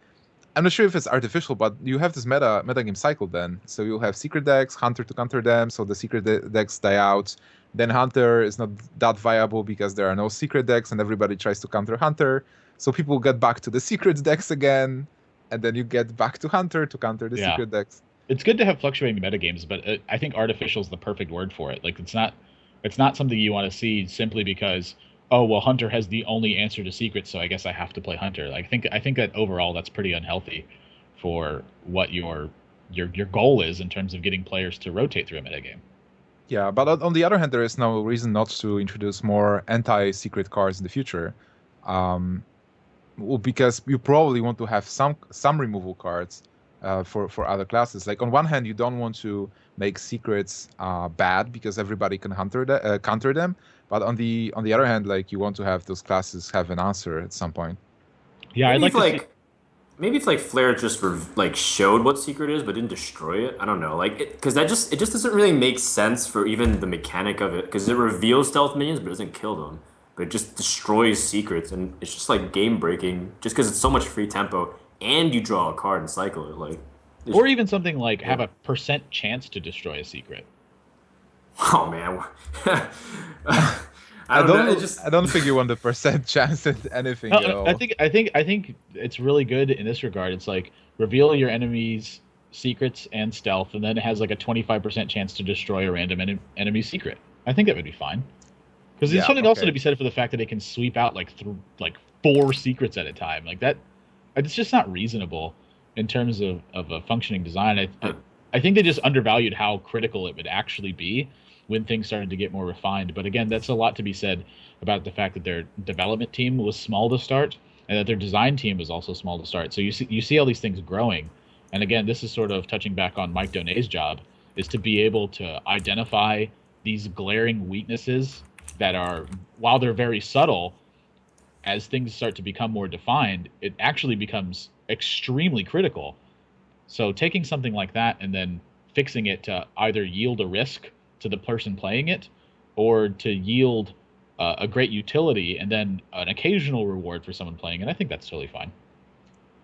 I'm not sure if it's artificial, but you have this meta game cycle then. So you'll have secret decks, Hunter to counter them, so the secret decks die out. Then Hunter is not that viable because there are no secret decks, and everybody tries to counter Hunter. So people get back to the secret decks again, and then you get back to Hunter to counter the Yeah. secret decks. It's good to have fluctuating metagames, but I think artificial is the perfect word for it. Like it's not something you want to see simply because, oh well, Hunter has the only answer to secrets, so I guess I have to play Hunter. Like, I think that overall that's pretty unhealthy for what your goal is in terms of getting players to rotate through a metagame. Yeah, but on the other hand, there is no reason not to introduce more anti-secret cards in the future, well, because you probably want to have some removal cards for other classes. Like on one hand, you don't want to make secrets bad because everybody can counter them, but on the other hand, like you want to have those classes have an answer at some point. Yeah, I'd Maybe like if to see. like maybe if like Flare just like showed what secret is but didn't destroy it. I don't know, like because it just doesn't really make sense for even the mechanic of it because it reveals stealth minions but it doesn't kill them. But it just destroys secrets and it's just like game breaking just because it's so much free tempo and you draw a card and cycle it like. Or even something like have a % chance to destroy a secret. Oh man, I I don't know. It just I don't think you want the % chance at anything No, at all. I think it's really good in this regard. It's like reveal your enemy's secrets and stealth, and then it has like a 25% chance to destroy a random enemy secret. I think that would be fine. Because there's Yeah, something also okay. to be said for the fact that it can sweep out like through like 4 secrets at a time. Like that, it's just not reasonable in terms of a functioning design. I think they just undervalued how critical it would actually be when things started to get more refined. But again, that's a lot to be said about the fact that their development team was small to start and that their design team was also small to start. So you see all these things growing. And again, this is sort of touching back on Mike Donay's job is to be able to identify these glaring weaknesses that are, while they're very subtle, as things start to become more defined, it actually becomes extremely critical. So taking something like that and then fixing it to either yield a risk to the person playing it or to yield a great utility and then an occasional reward for someone playing it, I think that's totally fine.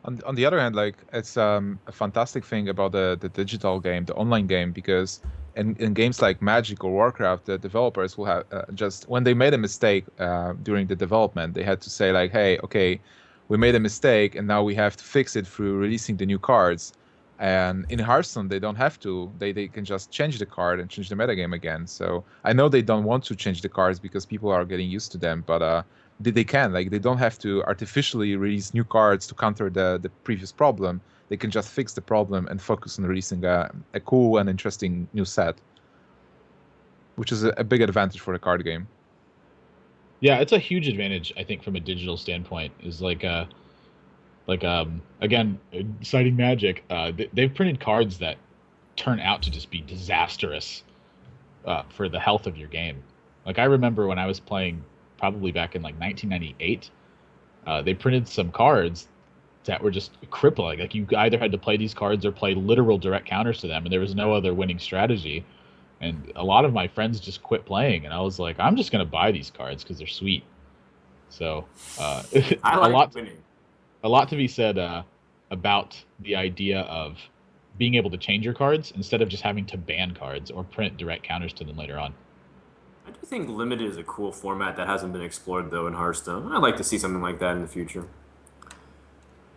On the other hand, like it's a fantastic thing about the digital game, the online game, because in games like Magic or Warcraft, the developers will have just when they made a mistake during the development, they had to say like, hey, okay, we made a mistake and now we have to fix it through releasing the new cards. And in Hearthstone, they don't have to. They can just change the card and change the metagame again. So I know they don't want to change the cards because people are getting used to them, but they can. Like they don't have to artificially release new cards to counter the previous problem. They can just fix the problem and focus on releasing a cool and interesting new set, which is a big advantage for the card game. Yeah, it's a huge advantage, I think, from a digital standpoint. Is again, citing Magic, they've printed cards that turn out to just be disastrous for the health of your game. Like I remember when I was playing, probably back in like 1998, they printed some cards that were just crippling. Like you either had to play these cards or play literal direct counters to them, and there was no other winning strategy. And a lot of my friends just quit playing, and I was like, I'm just gonna buy these cards because they're sweet. So I a like lot winning. a lot to be said about the idea of being able to change your cards instead of just having to ban cards or print direct counters to them later on. I do think limited is a cool format that hasn't been explored though in Hearthstone. I'd like to see something like that in the future.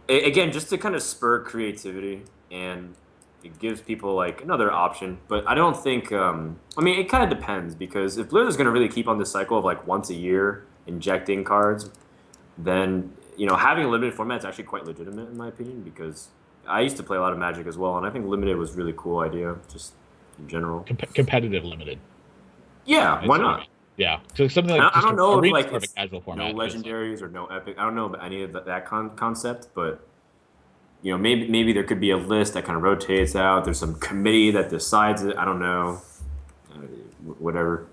Again, just to kind of spur creativity and it gives people like another option. But I don't think. I mean, it kind of depends because if Blizzard's going to really keep on this cycle of like once a year injecting cards, then having a limited format is actually quite legitimate in my opinion because I used to play a lot of Magic as well, and I think limited was a really cool idea just in general. Competitive limited. Yeah, why not? Yeah, so something I like I just don't know if arena's like more of a it's casual no format. legendaries or no epic. I don't know about any of that concept, but maybe there could be a list that kind of rotates out. There's some committee that decides it. I don't know, uh, whatever.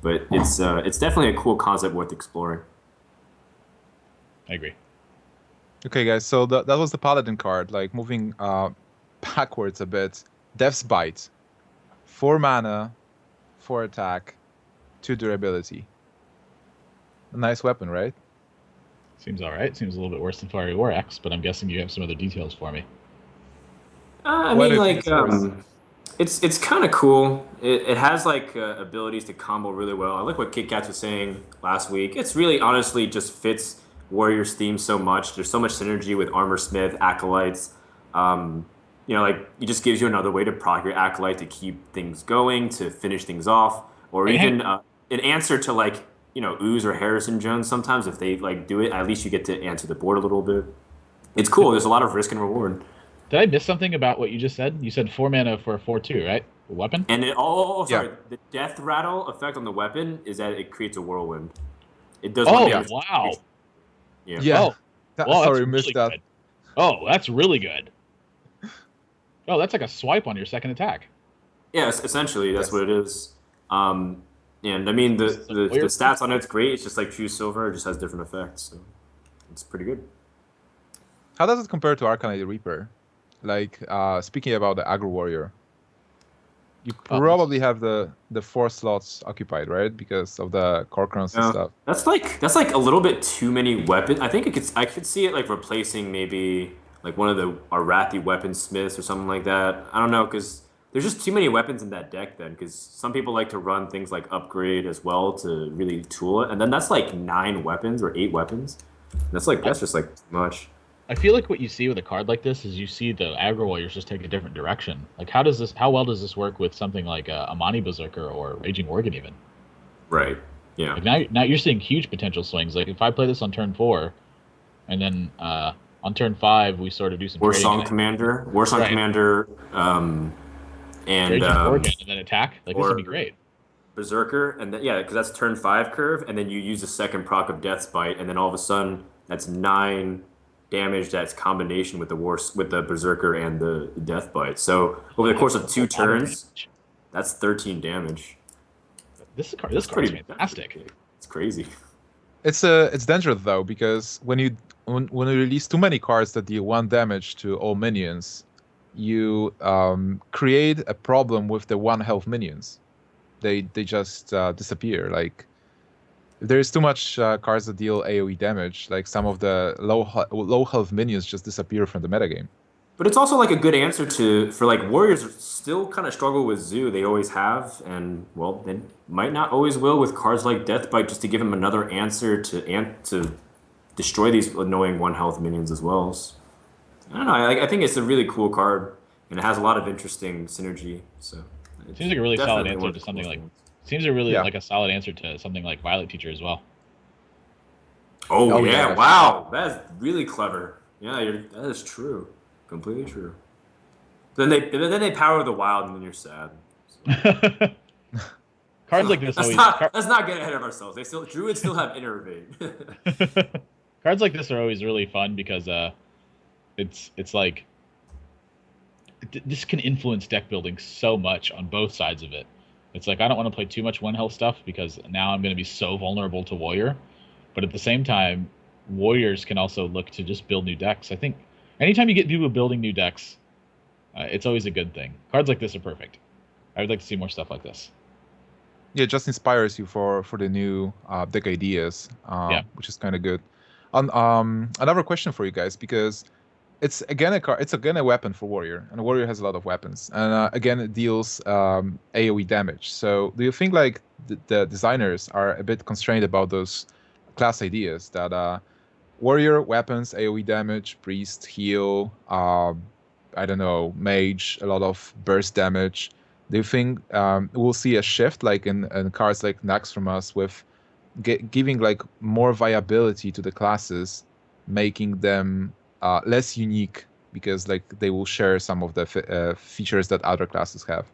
But it's definitely a cool concept worth exploring. I agree. Okay, guys. So that was the Paladin card. Like moving backwards a bit. Death's Bite, 4 mana, 4 attack, 2 durability. A nice weapon, right? Seems all right. Seems a little bit worse than Fiery War X, but I'm guessing you have some other details for me. I Why do mean, you think like, it's worse? it's kind of cool. It has like abilities to combo really well. I like what Kit Kats was saying last week. It's really honestly just fits Warriors theme so much. There's so much synergy with Armor Smith, Acolytes. Um, like it just gives you another way to proc your Acolyte to keep things going, to finish things off, or Right, even an answer to like Ooze or Harrison Jones. Sometimes if they like do it, at least you get to answer the board a little bit. It's cool. There's a lot of risk and reward. did I miss something about what you just said? You said 4 mana for a 4/2, right? A weapon? And Yeah, sorry. The death rattle effect on the weapon is that it creates a whirlwind. It does one Oh, yeah, damage. wow. Yeah. yeah. Oh, well, that's Sorry, missed really that. good. Oh, that's really good. Oh, that's like a swipe on your second attack. Yeah. Essentially, that's Yes. what it is. Um, and I mean This the, is a the the warrior card? stats on it's great. It's just like True Silver. It just has different effects. So it's pretty good. How does it compare to Arcanite Reaper? Like, speaking about the Agro Warrior, you Oh, probably have the 4 slots occupied, right? Because of the Corcrons and Yeah. stuff. That's like a little bit too many weapons. I could see it like replacing maybe like one of the Arathi weaponsmiths or something like that. I don't know because there's just too many weapons in that deck then because some people like to run things like upgrade as well to really tool it, and then that's like 9 weapons or 8 weapons. I, That's just like too much. I feel like what you see with a card like this is you see the aggro warriors just take a different direction. Like, how well does this work with something like Amani Berserker or Raging Worgen even? Right. Yeah. Like now you're seeing huge potential swings. Like if I play this on turn 4, and then on turn 5 we sort of do some trading, and War Song right, Commander, and Raging Worgen, and then attack. Like this would be or great. Berserker, and then yeah, because that's turn 5 curve, and then you use a second proc of Death's Bite, and then all of a sudden that's 9 damage. That's combination with the Berserker and the Death Bite. So over the course of That's a two lot of turns, damage. that's 13 damage. This That's card is pretty. fantastic. It's crazy. It's dangerous though because when you release too many cards that deal 1 damage to all minions, you create a problem with the 1 health minions. They just disappear. Like if there is too much cards that deal AOE damage, like some of the low health minions just disappear from the metagame. But it's also like a good answer for like Warriors still kind of struggle with Zoo. They always have, and well, they might not always will with cards like Deathbite just to give them another answer to destroy these annoying 1 health minions as well. So, I don't know. I think it's a really cool card, and it has a lot of interesting synergy. So it's Seems like a really solid definitely one answer of to the something coolest like. ones. Seems a really Yeah. like a solid answer to something like Violet Teacher as well. Oh Oh yeah, yeah! that's Wow, that's really clever. Yeah, that is true. Completely true. Then they power the wild, and then you're sad. Cards like this let's always not let's not get ahead of ourselves. Druids still have innervate. cards like this are always really fun because it's like this can influence deck building so much on both sides of it. It's like I don't want to play too much 1 health stuff because now I'm going to be so vulnerable to Warrior, but at the same time, Warriors can also look to just build new decks. I think anytime you get people building new decks, it's always a good thing. Cards like this are perfect. I would like to see more stuff like this. Yeah, it just inspires you for the new deck ideas, Yeah. which is kind of good. Another question for you guys because it's again a weapon for warrior, and a warrior has a lot of weapons, and again it deals AOE damage. So do you think like the designers are a bit constrained about those class ideas that warrior weapons AOE damage, priest heal, I don't know, mage a lot of burst damage? Do you think we'll see a shift like in cards like Nax from us with giving like more viability to the classes, making them less unique because like they will share some of the features that other classes have?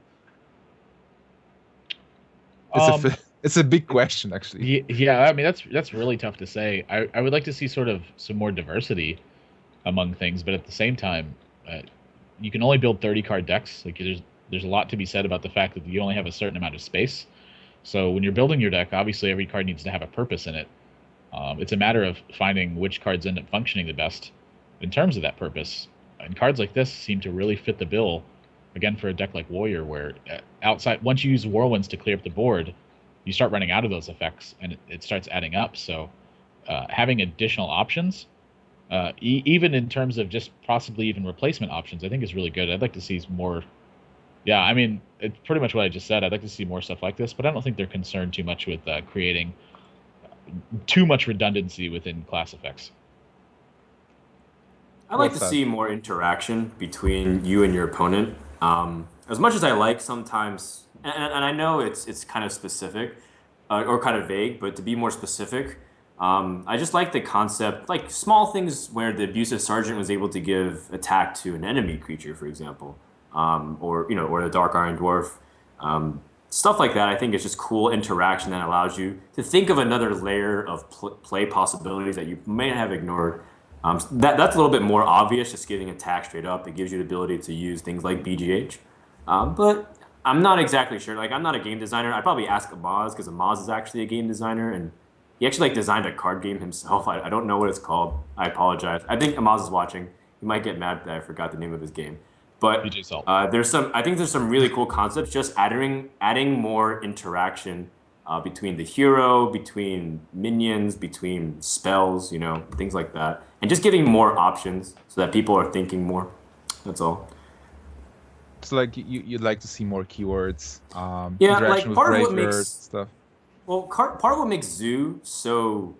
Um, It's a big question actually. yeah, I mean that's really tough to say. I would like to see sort of some more diversity among things, but at the same time, you can only build 30 card decks. Like there's a lot to be said about the fact that you only have a certain amount of space. So when you're building your deck, obviously every card needs to have a purpose in it. It's a matter of finding which cards end up functioning the best in terms of that purpose. And cards like this seem to really fit the bill, again, for a deck like Warrior, where outside once you use Whirlwinds to clear up the board, you start running out of those effects, and it starts adding up. So having additional options, even in terms of just possibly even replacement options, I think is really good. I'd like to see more. Yeah, I mean, it's pretty much what I just said. I'd like to see more stuff like this, but I don't think they're concerned too much with creating too much redundancy within class effects. I like What's to that? see more interaction between you and your opponent. As much as I like sometimes, and I know it's kind of specific or kind of vague, but to be more specific, I just like the concept, like small things where the abusive sergeant was able to give attack to an enemy creature, for example, or or the dark iron dwarf. Stuff like that, I think is just cool interaction that allows you to think of another layer of play possibilities that you may have ignored. That's a little bit more obvious, just giving attack straight up. It gives you the ability to use things like BGH. But I'm not exactly sure. Like, I'm not a game designer. I'd probably ask Amaz because Amaz is actually a game designer and he actually like designed a card game himself. I don't know what it's called. I apologize. I think Amaz is watching. He might get mad that I forgot the name of his game. But BJ Salt. I think there's some really cool concepts. Just adding more interaction between the hero, between minions, between spells, things like that, and just giving more options so that people are thinking more. That's all. It's like you'd like to see more keywords, Yeah, interaction like with graveyards, stuff. part of what makes Zoo so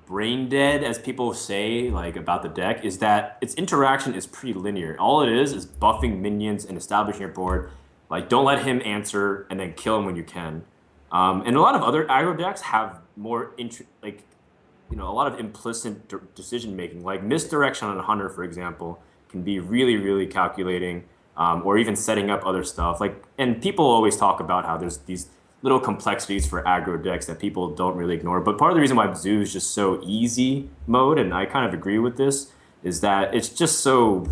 brain dead, as people say, like about the deck, is that its interaction is pretty linear. All it is buffing minions and establishing your board. Like, don't let him answer, and then kill him when you can. And a lot of other aggro decks have more a lot of implicit decision making. Like misdirection on a hunter, for example, can be really, really calculating, or even setting up other stuff. Like, and people always talk about how there's these little complexities for aggro decks that people don't really ignore. But part of the reason why Zoo is just so easy mode, and I kind of agree with this, is that it's just so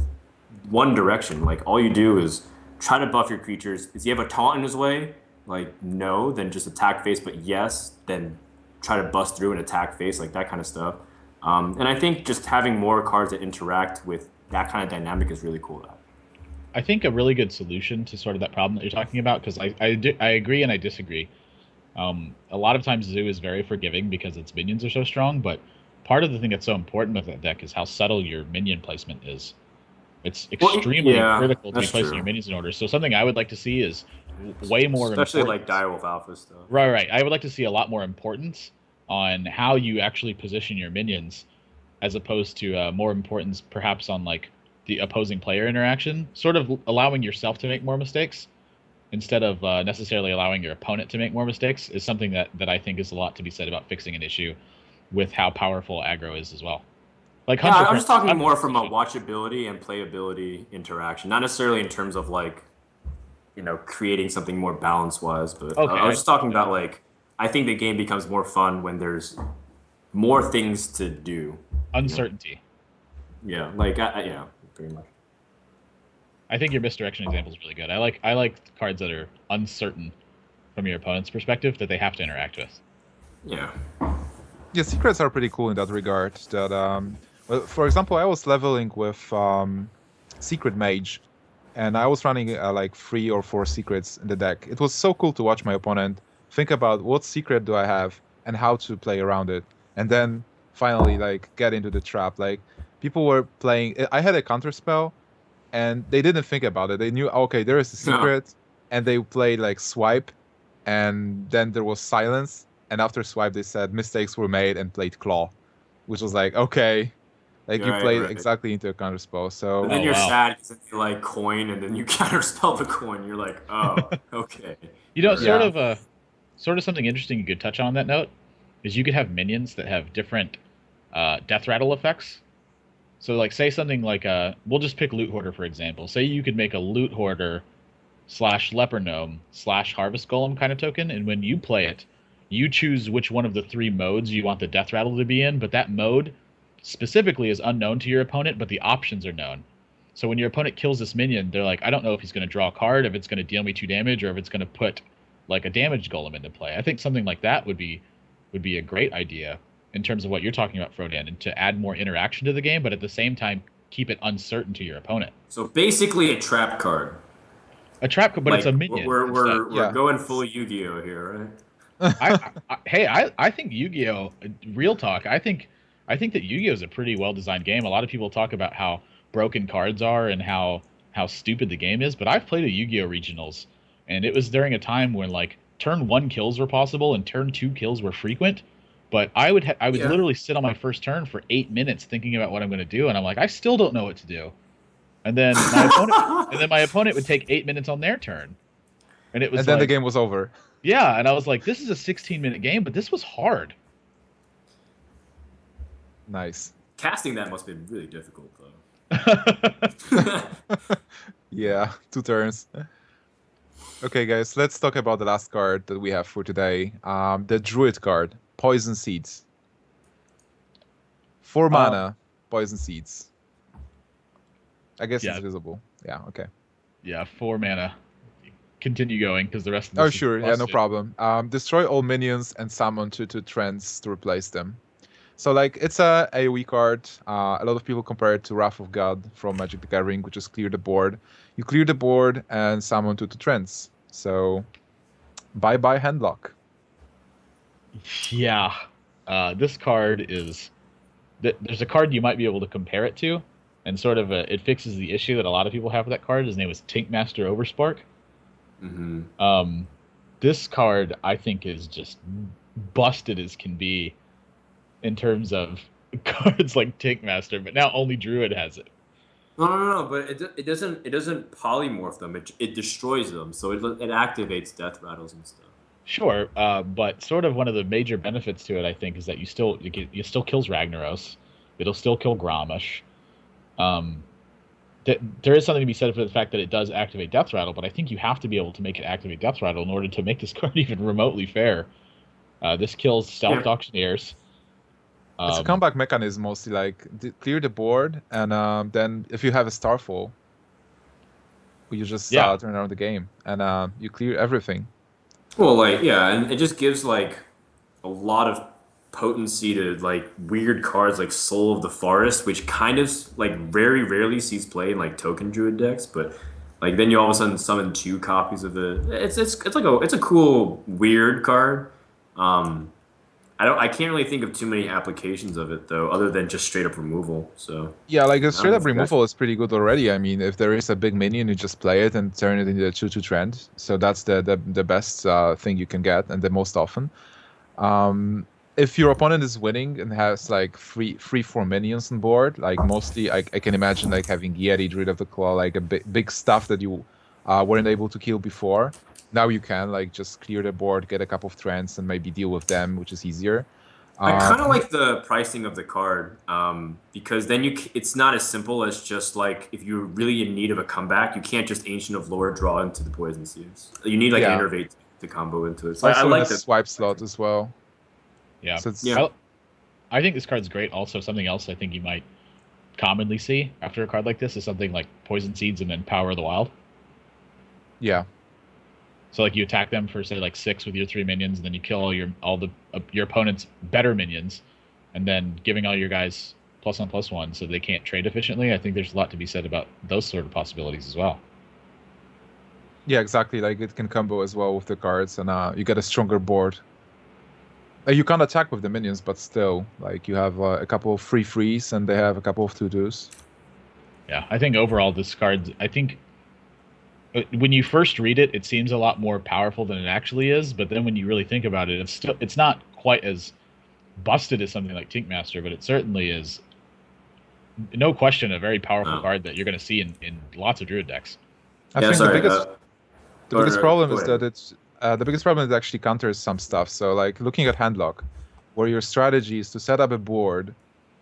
one direction. Like, all you do is try to buff your creatures. If you have a taunt in his way, like, no, then just attack face, but yes, then try to bust through and attack face, like that kind of stuff. And I think just having more cards that interact with that kind of dynamic is really cool. I think a really good solution to sort of that problem that you're talking about, because I agree and I disagree. A lot of times Zoo is very forgiving because its minions are so strong, but part of the thing that's so important with that deck is how subtle your minion placement is. It's extremely yeah, critical to be that's placing true. your minions in order. So something I would like to see is way more Especially like importance. Direwolf Alpha stuff. Right. I would like to see a lot more importance on how you actually position your minions, as opposed to more importance perhaps on like the opposing player interaction. Sort of allowing yourself to make more mistakes instead of necessarily allowing your opponent to make more mistakes is something that I think is a lot to be said about fixing an issue with how powerful aggro is as well. Like Yeah, Hunter, I'm just talking Hunter's more from a position. watchability and playability interaction, not necessarily in terms of like, creating something more balance wise. But Okay, I was just talking about like, I think the game becomes more fun when there's more things to do. You know? uncertainty. Yeah, like yeah, pretty much. I think your misdirection example is really good. I like cards that are uncertain from your opponent's perspective that they have to interact with. Yeah. Yeah, secrets are pretty cool in that regard. That well, for example, I was leveling with Secret Mage, and I was running like 3 or 4 secrets in the deck. It was so cool to watch my opponent think about what secret do I have and how to play around it, and then finally like get into the trap. Like people were playing. I had a counter spell, and they didn't think about it. They knew, okay, there is a Yeah. secret, and they played like swipe, and then there was silence, and after swipe they said mistakes were made and played claw, which was like, okay, like you Right, played right. exactly into a counter spell. But So then Oh you're wow. sad because you like coin and then you counterspell the coin. You're like, oh, okay. You know, Right. yeah, sort of something interesting you could touch on that note is you could have minions that have different death rattle effects. So, like, say something like we'll just pick Loot Hoarder for example. Say you could make a Loot Hoarder slash Leper Gnome slash Harvest Golem kind of token, and when you play it, you choose which one of the 3 modes you want the death rattle to be in, but that mode specifically is unknown to your opponent, but the options are known. So when your opponent kills this minion, they're like, I don't know if he's going to draw a card, if it's going to deal me 2 damage, or if it's going to put like a damage golem into play. I think something like that would be a great idea in terms of what you're talking about, Frodan, and to add more interaction to the game, but at the same time keep it uncertain to your opponent. So basically a trap card. A trap, but it's Like a we're minion we're instead. we're, we're yeah. going full Yu-Gi-Oh here, right? I think Yu-Gi-Oh! Real talk. I think that Yu-Gi-Oh! Is a pretty well designed game. A lot of people talk about how broken cards are and how stupid the game is, but I've played a Yu-Gi-Oh! Regionals, and it was during a time when like turn one kills were possible and turn two kills were frequent. But I would Yeah. literally sit on my first turn for 8 minutes thinking about what I'm going to do, and I'm like, I still don't know what to do. And then my opponent would take 8 minutes on their turn, and it And was then the like, game was over. yeah, and I was like, this is a 16-minute game, but this was hard. Nice. Casting that must have been really difficult, though. Yeah, 2 turns. Okay, guys, let's talk about the last card that we have for today. The Druid card, Poison Seeds. 4 mana, Poison Seeds. I guess Yeah. it's visible. Yeah, okay. Yeah, 4 mana. Continue going because the rest of this Oh, is sure. Yeah, no busted. problem. Destroy all minions and summon 2/2 trends to replace them. So, like, it's a AoE card. A lot of people compare it to Wrath of God from Magic the Gathering, which is clear the board. You clear the board and summon 2/2 trends. So, bye-bye Handlock. Yeah, this card is. There's a card you might be able to compare it to, and sort of it fixes the issue that a lot of people have with that card. His name is Tinkmaster Overspark. Hmm. This card I think is just busted as can be in terms of cards like Tinkmaster, but now only Druid has it. No, but it doesn't polymorph them. It destroys them, so it activates death rattles and stuff. Sure, but sort of one of the major benefits to it, I think, is that you still kills Ragnaros. It'll still kill Grommash. Um, there is something to be said for the fact that it does activate Death Rattle, but I think you have to be able to make it activate Death Rattle in order to make this card even remotely fair. This kills Stealth Yeah. Auctioneers. It's a Um, comeback mechanism mostly, like, clear the board, and then if you have a Starfall, you just yeah, turn around the game, and you clear everything. Well, like yeah, and it just gives like a lot of potency to like weird cards like Soul of the Forest, which kind of like very rarely sees play in like token druid decks, but like then you all of a sudden summon 2 copies of it. It's like it's a cool weird card. Um, I can't really think of too many applications of it though, other than just straight up removal. So Yeah, like a I don't straight know up if you guys. removal is pretty good already. I mean, if there is a big minion, you just play it and turn it into a 2/2 trend. So that's the best thing you can get, and the most often. If your opponent is winning and has like 4 minions on board, like mostly I can imagine like having Yeti, Druid of the Claw, like a big stuff that you weren't able to kill before. Now you can like just clear the board, get a couple of trends, and maybe deal with them, which is easier. I kind of Um, like the pricing of the card because then it's not as simple as just like if you're really in need of a comeback, you can't just Ancient of Lore draw into the Poison Seeds. You need like an yeah, Innervate to combo into it. So I also in a like the swipe slot pricing. as well. yeah. So it's Yeah. I think this card's great. Also, something else I think you might commonly see after a card like this is something like Poison Seeds and then Power of the Wild. yeah. So like you attack them for say like 6 with your 3 minions, and then you kill your opponent's better minions, and then giving all your guys +1/+1 so they can't trade efficiently. I think there's a lot to be said about those sort of possibilities as well. Yeah, exactly. Like it can combo as well with the cards, and you get a stronger board. You can't attack with the minions, but still, like you have a couple of free frees, and they have a couple of 2/2s. Yeah, I think overall this card, I think when you first read it, it seems a lot more powerful than it actually is. But then when you really think about it, it's not quite as busted as something like Tinkmaster, but it certainly is, no question, a very powerful Oh. card that you're going to see in lots of Druid decks. I Yeah. think the Sorry. biggest problem Go is ahead. that the biggest problem is it actually counters some stuff. So like looking at Handlock, where your strategy is to set up a board,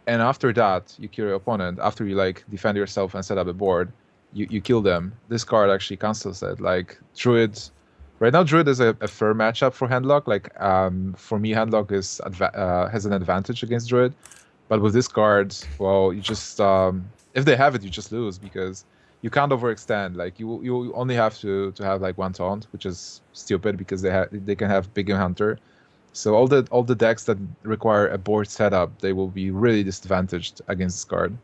and after that you kill your opponent. After you like defend yourself and set up a board, you kill them. This card actually cancels it. Like Druid, right now Druid is a fair matchup for Handlock. Like for me, Handlock is has an advantage against Druid. But with this card, well, you just if they have it, you just lose because you can't overextend. Like you only have to have like 1 taunt, which is stupid because they can have Big Hunter. So all the decks that require a board setup, they will be really disadvantaged against this card.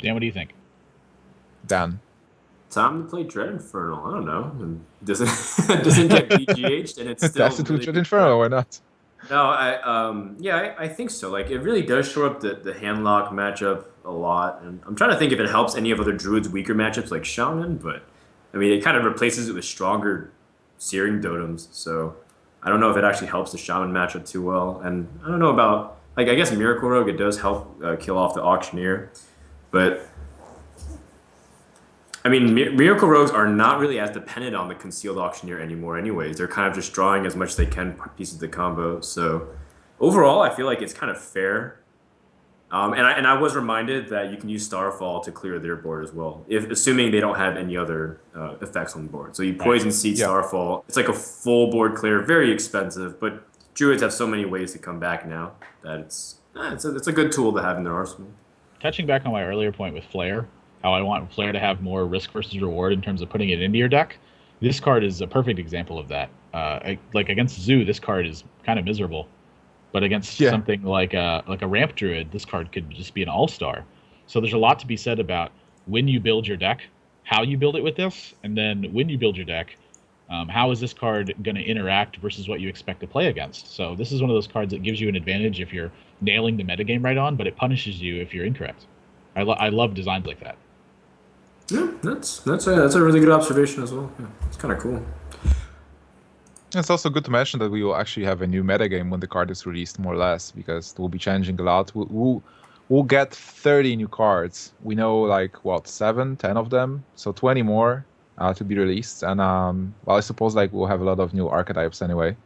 Dan, what do you think? Dan. time to play Dread Infernal. I don't know. And doesn't doesn't get BGH'd, and it's still Test it with really Jet good Inferno, play. why not? No, I think so. Like it really does shore up the handlock matchup a lot, and I'm trying to think if it helps any of other Druid's weaker matchups like Shaman, but I mean it kind of replaces it with stronger Searing Dotems. So I don't know if it actually helps the Shaman matchup too well, and I don't know about like I guess Miracle Rogue it does help kill off the Auctioneer, but I mean, Miracle Rogues are not really as dependent on the Concealed Auctioneer anymore anyways. They're kind of just drawing as much as they can pieces of the combo. So overall, I feel like it's kind of fair. And I was reminded that you can use Starfall to clear their board as well, if assuming they don't have any other effects on the board. So you Poison Seed Yeah. Starfall. It's like a full board clear, very expensive, but Druids have so many ways to come back now that it's a good tool to have in their arsenal. Touching back on my earlier point with Flare, how I want Flare to have more risk versus reward in terms of putting it into your deck. This card is a perfect example of that. Like against Zoo, this card is kind of miserable, but against Yeah. something like a Ramp Druid, this card could just be an all-star. So there's a lot to be said about when you build your deck, how you build it with this, and then when you build your deck, how is this card going to interact versus what you expect to play against. So this is one of those cards that gives you an advantage if you're nailing the metagame right on, but it punishes you if you're incorrect. I love designs like that. Yeah, that's a really good observation as well. Yeah, it's kind of cool. It's also good to mention that we will actually have a new metagame when the card is released, more or less, because it will be changing a lot. We'll get 30 new cards. We know, like, what, 7, 10 of them? So 20 more to be released. And, well, I suppose, like, we'll have a lot of new archetypes anyway.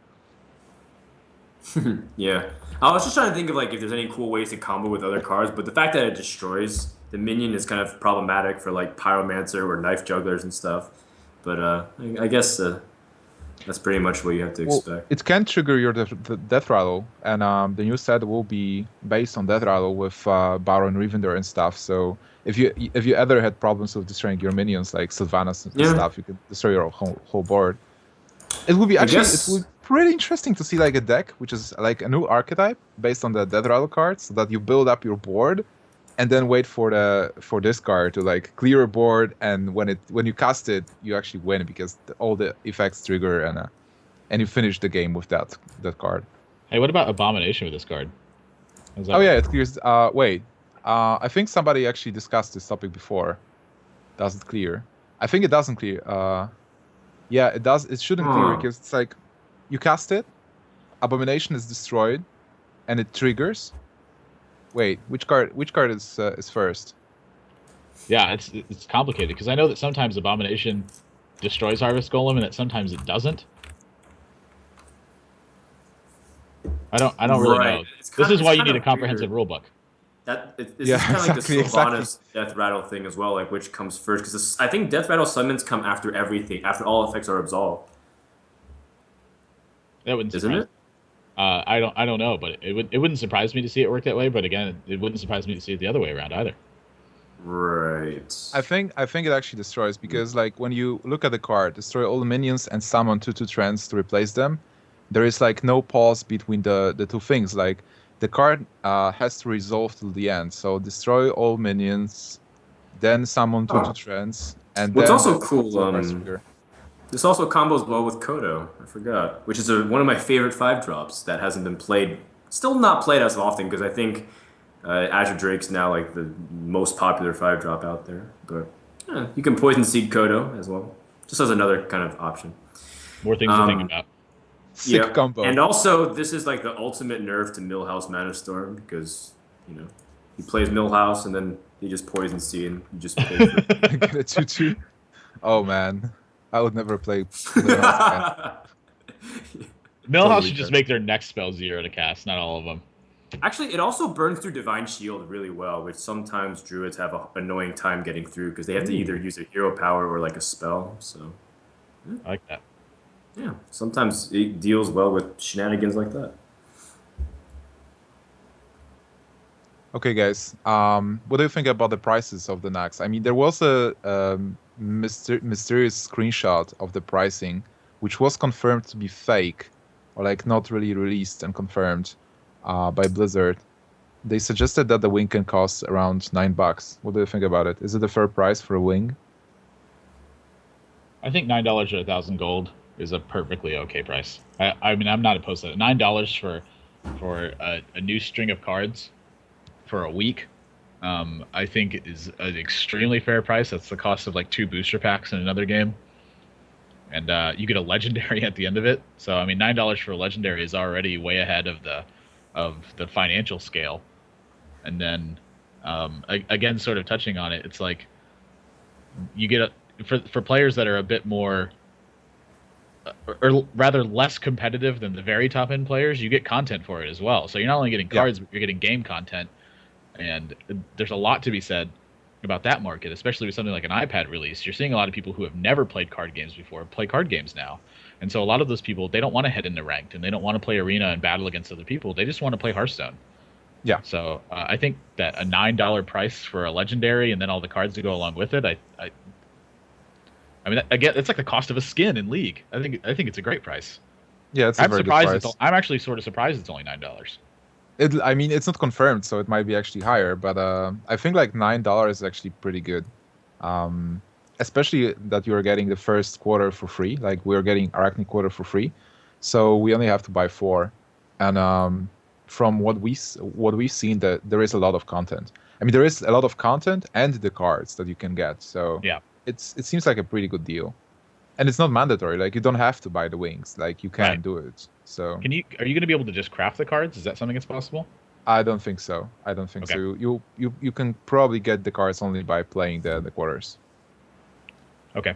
Yeah. I was just trying to think of like if there's any cool ways to combo with other cards, but the fact that it destroys the minion is kind of problematic for like Pyromancer or Knife Jugglers and stuff. But I guess that's pretty much what you have to Well, expect. it can trigger your the Death Rattle, and the new set will be based on Death Rattle with Baron Revender and stuff. So if you ever had problems with destroying your minions like Sylvanas and Yeah. stuff, you could destroy your whole board. It would be I actually guess- it would be pretty interesting to see like a deck which is like a new archetype based on the Death Rattle cards, so that you build up your board and then wait for this card to like clear a board, and when you cast it, you actually win because all the effects trigger and you finish the game with that card. Hey, what about Abomination with this card? How's that Oh work? yeah, it clears. Wait, I think somebody actually discussed this topic before. Does it clear? I think it doesn't clear. Yeah, it does. It shouldn't clear because it's like you cast it, Abomination is destroyed, and it triggers. Wait, which card is first? Yeah, it's complicated because I know that sometimes Abomination destroys Harvest Golem and that sometimes it doesn't. I don't really Right. know. It's This kinda- is it's why you kinda need a comprehensive weird. rulebook. This Yeah, is kind of like the exactly. Sylvanas Death Rattle thing as well, like which comes first, because I think Death Rattle summons come after everything, after all effects are absolved, That wouldn't isn't surprise. it? I don't know, but it wouldn't surprise me to see it work that way. But again, it wouldn't surprise me to see it the other way around either. Right. I think it actually destroys because like when you look at the card, destroy all the minions and summon 2/2 trends to replace them. There is like no pause between the two things. Like the card has to resolve till the end. So destroy all minions, then summon 2/2 trends, and What's then also the cool, surprise trigger. This also combos well with Kodo. I forgot, which is one of my favorite 5-drops that hasn't been played, still not played as often because I think Azure Drake's now like the most popular 5-drop out there. But you can Poison Seed Kodo as well, just as another kind of option. More things to think about. Sick Yep. combo. And also, this is like the ultimate nerf to Millhouse Mana Storm because he plays Millhouse and then he just Poison Seed and you just play. Get a 2/2. Oh man, I would never play. Millhouse again. Millhouse Totally should just fair. make their next spell 0 to cast, not all of them. Actually, it also burns through Divine Shield really well, which sometimes Druids have an annoying time getting through because they have to either use a hero power or like a spell. So, I like that. yeah, sometimes it deals well with shenanigans like that. Okay, guys. What do you think about the prices of the Nax? I mean, there was a mysterious screenshot of the pricing, which was confirmed to be fake, or like not really released and confirmed by Blizzard. They suggested that the wing can cost around $9. What do you think about it? Is it a fair price for a wing? I think $9 or 1,000 gold is a perfectly okay price. I mean, I'm not opposed to it. $9 for a new string of cards for a week, I think is an extremely fair price. That's the cost of like 2 booster packs in another game, and you get a legendary at the end of it. So I mean, $9 for a legendary is already way ahead of the financial scale. And then again, sort of touching on it, it's like you get for players that are a bit more or rather less competitive than the very top end players, you get content for it as well. So you're not only getting Yeah. cards, but you're getting game content, and there's a lot to be said about that market, especially with something like an iPad release. You're seeing a lot of people who have never played card games before play card games now, and so a lot of those people, they don't want to head into ranked and they don't want to play arena and battle against other people. They just want to play Hearthstone. Yeah. So I think that a $9 price for a legendary and then all the cards to go along with it, I mean, again, it's like the cost of a skin in League. I think it's a great price. Yeah, it's a I'm very good surprised. price. I'm actually sort of surprised it's only $9. I mean, it's not confirmed, so it might be actually higher, but I think like $9 is actually pretty good. Especially that you're getting the first quarter for free. Like we're getting Arachne quarter for free, so we only have to buy 4. And from what we've seen, that there is a lot of content. I mean, there is a lot of content and the cards that you can get. So Yeah. it seems like a pretty good deal, and it's not mandatory. Like you don't have to buy the wings. Like you can Right. do it. So Are you going to be able to just craft the cards? Is that something that's possible? I don't think so. I don't think Okay. so. You can probably get the cards only by playing the quarters. Okay.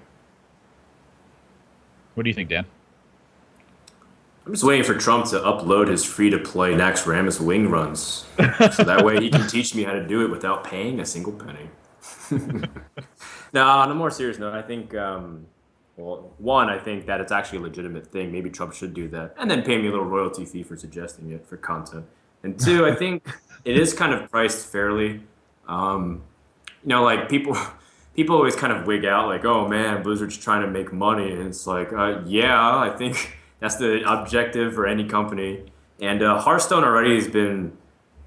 What do you think, Dan? I'm just waiting for Trump to upload his free-to-play Nax Ramus wing runs, so that way he can teach me how to do it without paying a single penny. Now, on a more serious note, I think, well, one, I think that it's actually a legitimate thing. Maybe Trump should do that, and then pay me a little royalty fee for suggesting it for content. And two, I think it is kind of priced fairly. Like people always kind of wig out like, oh man, Blizzard's trying to make money, and it's like, yeah, I think that's the objective for any company. And Hearthstone already has been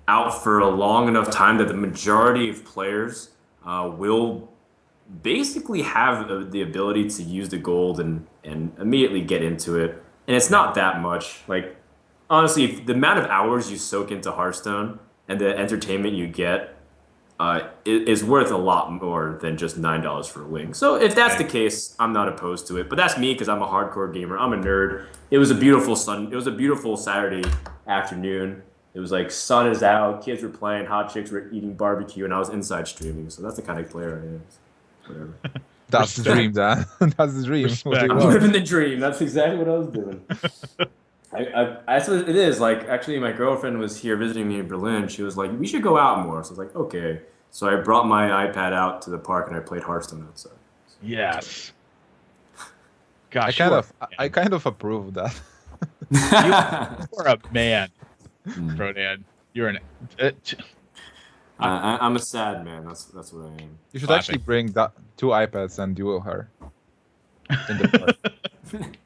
out for a long enough time that the majority of players will basically have the ability to use the gold and immediately get into it. And it's not that much. Like, honestly, if the amount of hours you soak into Hearthstone and the entertainment you get is worth a lot more than just $9 for a wing. So if that's the case, I'm not opposed to it. But that's me because I'm a hardcore gamer. I'm a nerd. It was a beautiful Saturday afternoon. It was like sun is out, kids were playing, hot chicks were eating barbecue, and I was inside streaming. So that's the kind of player I am. Whatever. That's the dream, Dan. That's the dream. What do you I'm want? living the dream. That's exactly what I was doing. That's what it is. Like, actually, my girlfriend was here visiting me in Berlin. She was like, we should go out more. So I was like, okay. So I brought my iPad out to the park and I played Hearthstone outside. Yes. I Gosh, kind of approve of that. you're a man, Frodan. You're an. I'm a sad man. That's what I am. You should Classic. actually bring 2 iPads and duel her. In the park.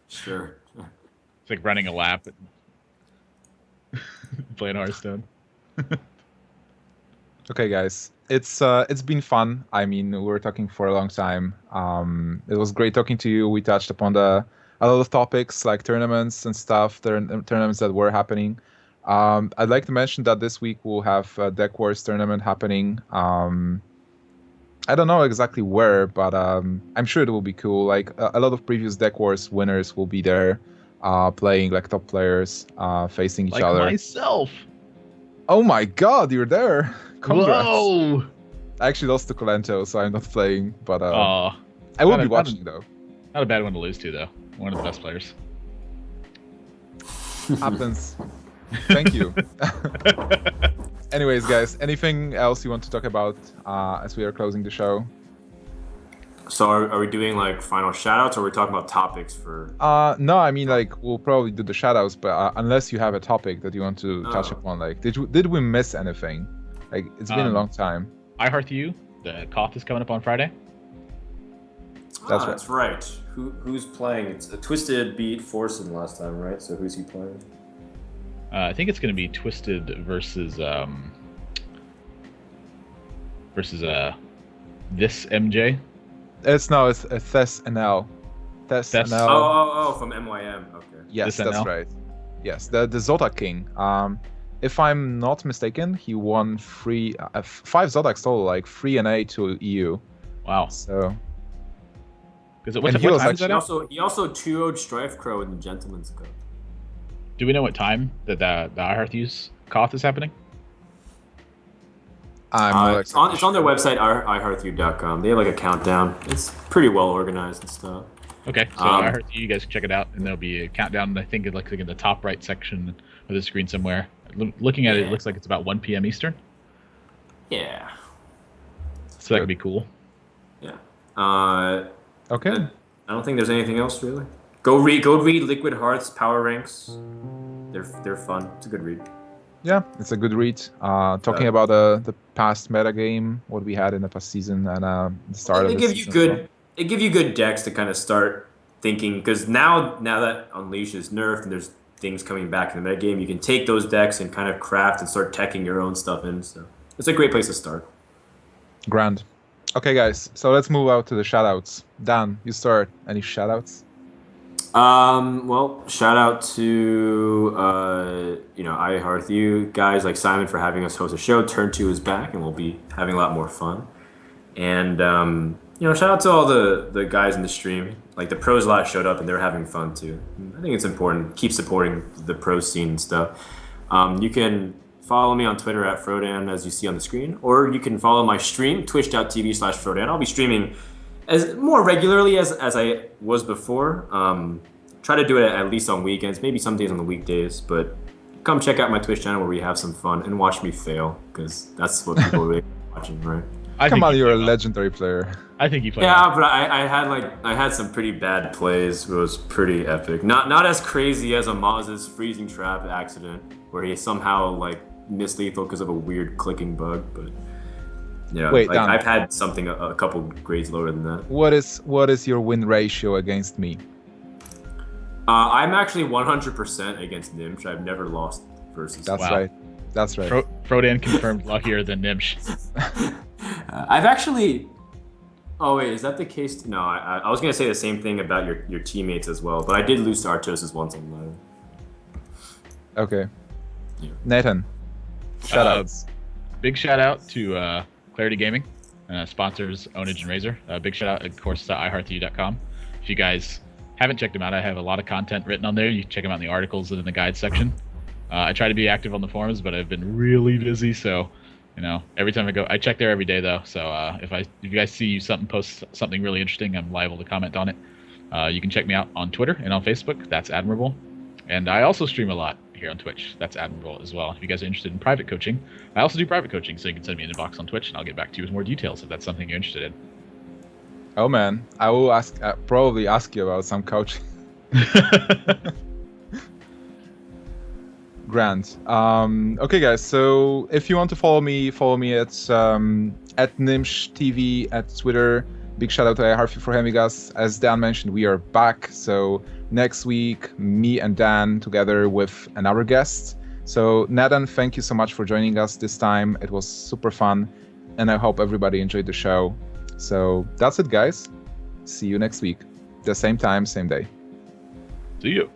Sure. It's like running a lap and playing Hearthstone. Okay, guys, it's been fun. I mean, we were talking for a long time. It was great talking to you. We touched upon a lot of topics like tournaments and stuff. Tournaments that were happening. I'd like to mention that this week we'll have a Deck Wars tournament happening. I don't know exactly where, but I'm sure it will be cool. Like a lot of previous Deck Wars winners will be there, playing like top players, facing each Like other. myself. Oh my God, you're there! Congrats. Whoa. I actually lost to Colento, so I'm not playing, but Oh, I will not be a- watching though. not a bad one to lose to though. One of the best players. Happens. Thank you. Anyways, guys, anything else you want to talk about as we are closing the show? So are we doing like final shoutouts or are we talking about topics for? No, I mean like we'll probably do the shoutouts, but unless you have a topic that you want to touch upon, like did we miss anything? Like it's been a long time. I Hearth You, the Koth is coming up on Friday. That's right. That's right. Who's playing? It's a Twisted beat Forsen last time, right? So who's he playing? I think it's going to be Twisted versus this MJ. It's ThatsAdmirable. From MYM. Okay. Yes, This that's NL? right. Yes, the Zodak King. If I'm not mistaken, he won 5 Zodaks total, like 3 NA to EU. Wow. So Because And what he was time is actually- that at? He also 2-0'd Strife Crow in the Gentleman's Cup. Do we know what time that the iHearthuse Koth is happening? I'm not It's on exactly their sure. website, iHeartYou.com. They have like a countdown. It's pretty well organized and stuff. Okay, so Um, I heard you guys can check it out, and there'll be a countdown. I think it's like in the top right section of the screen somewhere. Looking at it, it Yeah. looks like it's about 1 p.m. Eastern, Yeah. so that could be cool. Yeah. Okay. I don't think there's anything else really. Go read Liquid Heart's Power Ranks. They're fun. It's a good read. Yeah, it's a good read. Talking about the past meta game, what we had in the past season, and the start of They the give you season as well. good. They give you good decks to kind of start thinking, because now that Unleash is nerfed and there's things coming back in the meta game, you can take those decks and kind of craft and start teching your own stuff in. So it's a great place to start. Grand. Okay, guys, so let's move out to the shoutouts. Dan, you start. Any shoutouts? Well, shout out to iHeartYou guys like Simon for having us host a show. Turn2 is back, and we'll be having a lot more fun. And shout out to all the guys in the stream. Like the pros a lot showed up, and they're having fun too. I think it's important. Keep supporting the pro scene and stuff. You can follow me on Twitter at Frodan, as you see on the screen, or you can follow my stream, twitch.tv/Frodan. I'll be streaming as more regularly as I was before. Try to do it at least on weekends, maybe some days on the weekdays, but come check out my Twitch channel where we have some fun and watch me fail, because that's what people are really watching, right? Come on, you're a play well. legendary player. I think you play. Yeah, well. but I had some pretty bad plays. It was pretty epic. Not as crazy as a Maz's freezing trap accident, where he somehow like missed lethal because of a weird clicking bug, but Wait, like, Dan. I've had something a couple grades lower than that. What is your win ratio against me? I'm actually 100% against Gnimsh. I've never lost versus. That's Wow. right. That's right. Frodan confirmed luckier than Gnimsh. I've actually. Oh wait, is that the case? No, I was gonna say the same thing about your teammates as well, but I did lose to Artosis once on live. Okay. Yeah. Nathan, shoutouts. Big shout out to Clarity Gaming, sponsors Ownage and Razor. Big shout out, of course, to iHeartYou.com. If you guys haven't checked them out, I have a lot of content written on there. You can check them out in the articles and in the guide section. I try to be active on the forums, but I've been really busy, so every time I go, I check there every day though. So if you guys see something post something really interesting, I'm liable to comment on it. You can check me out on Twitter and on Facebook. That's Admirable, and I also stream a lot here on Twitch. That's Admirable as well. If you guys are interested in private coaching, I also do private coaching, so you can send me an inbox on Twitch, and I'll get back to you with more details if that's something you're interested in. Oh man, I will probably ask you about some coaching. Grand. Okay, guys. So if you want to follow me at Gnimsh TV at Twitter. Big shout out to Harvey for having us. As Dan mentioned, we are back. So next week, me and Dan together with another guest. So Nathan, thank you so much for joining us this time. It was super fun, and I hope everybody enjoyed the show. So that's it, guys. See you next week. The same time, same day. See you.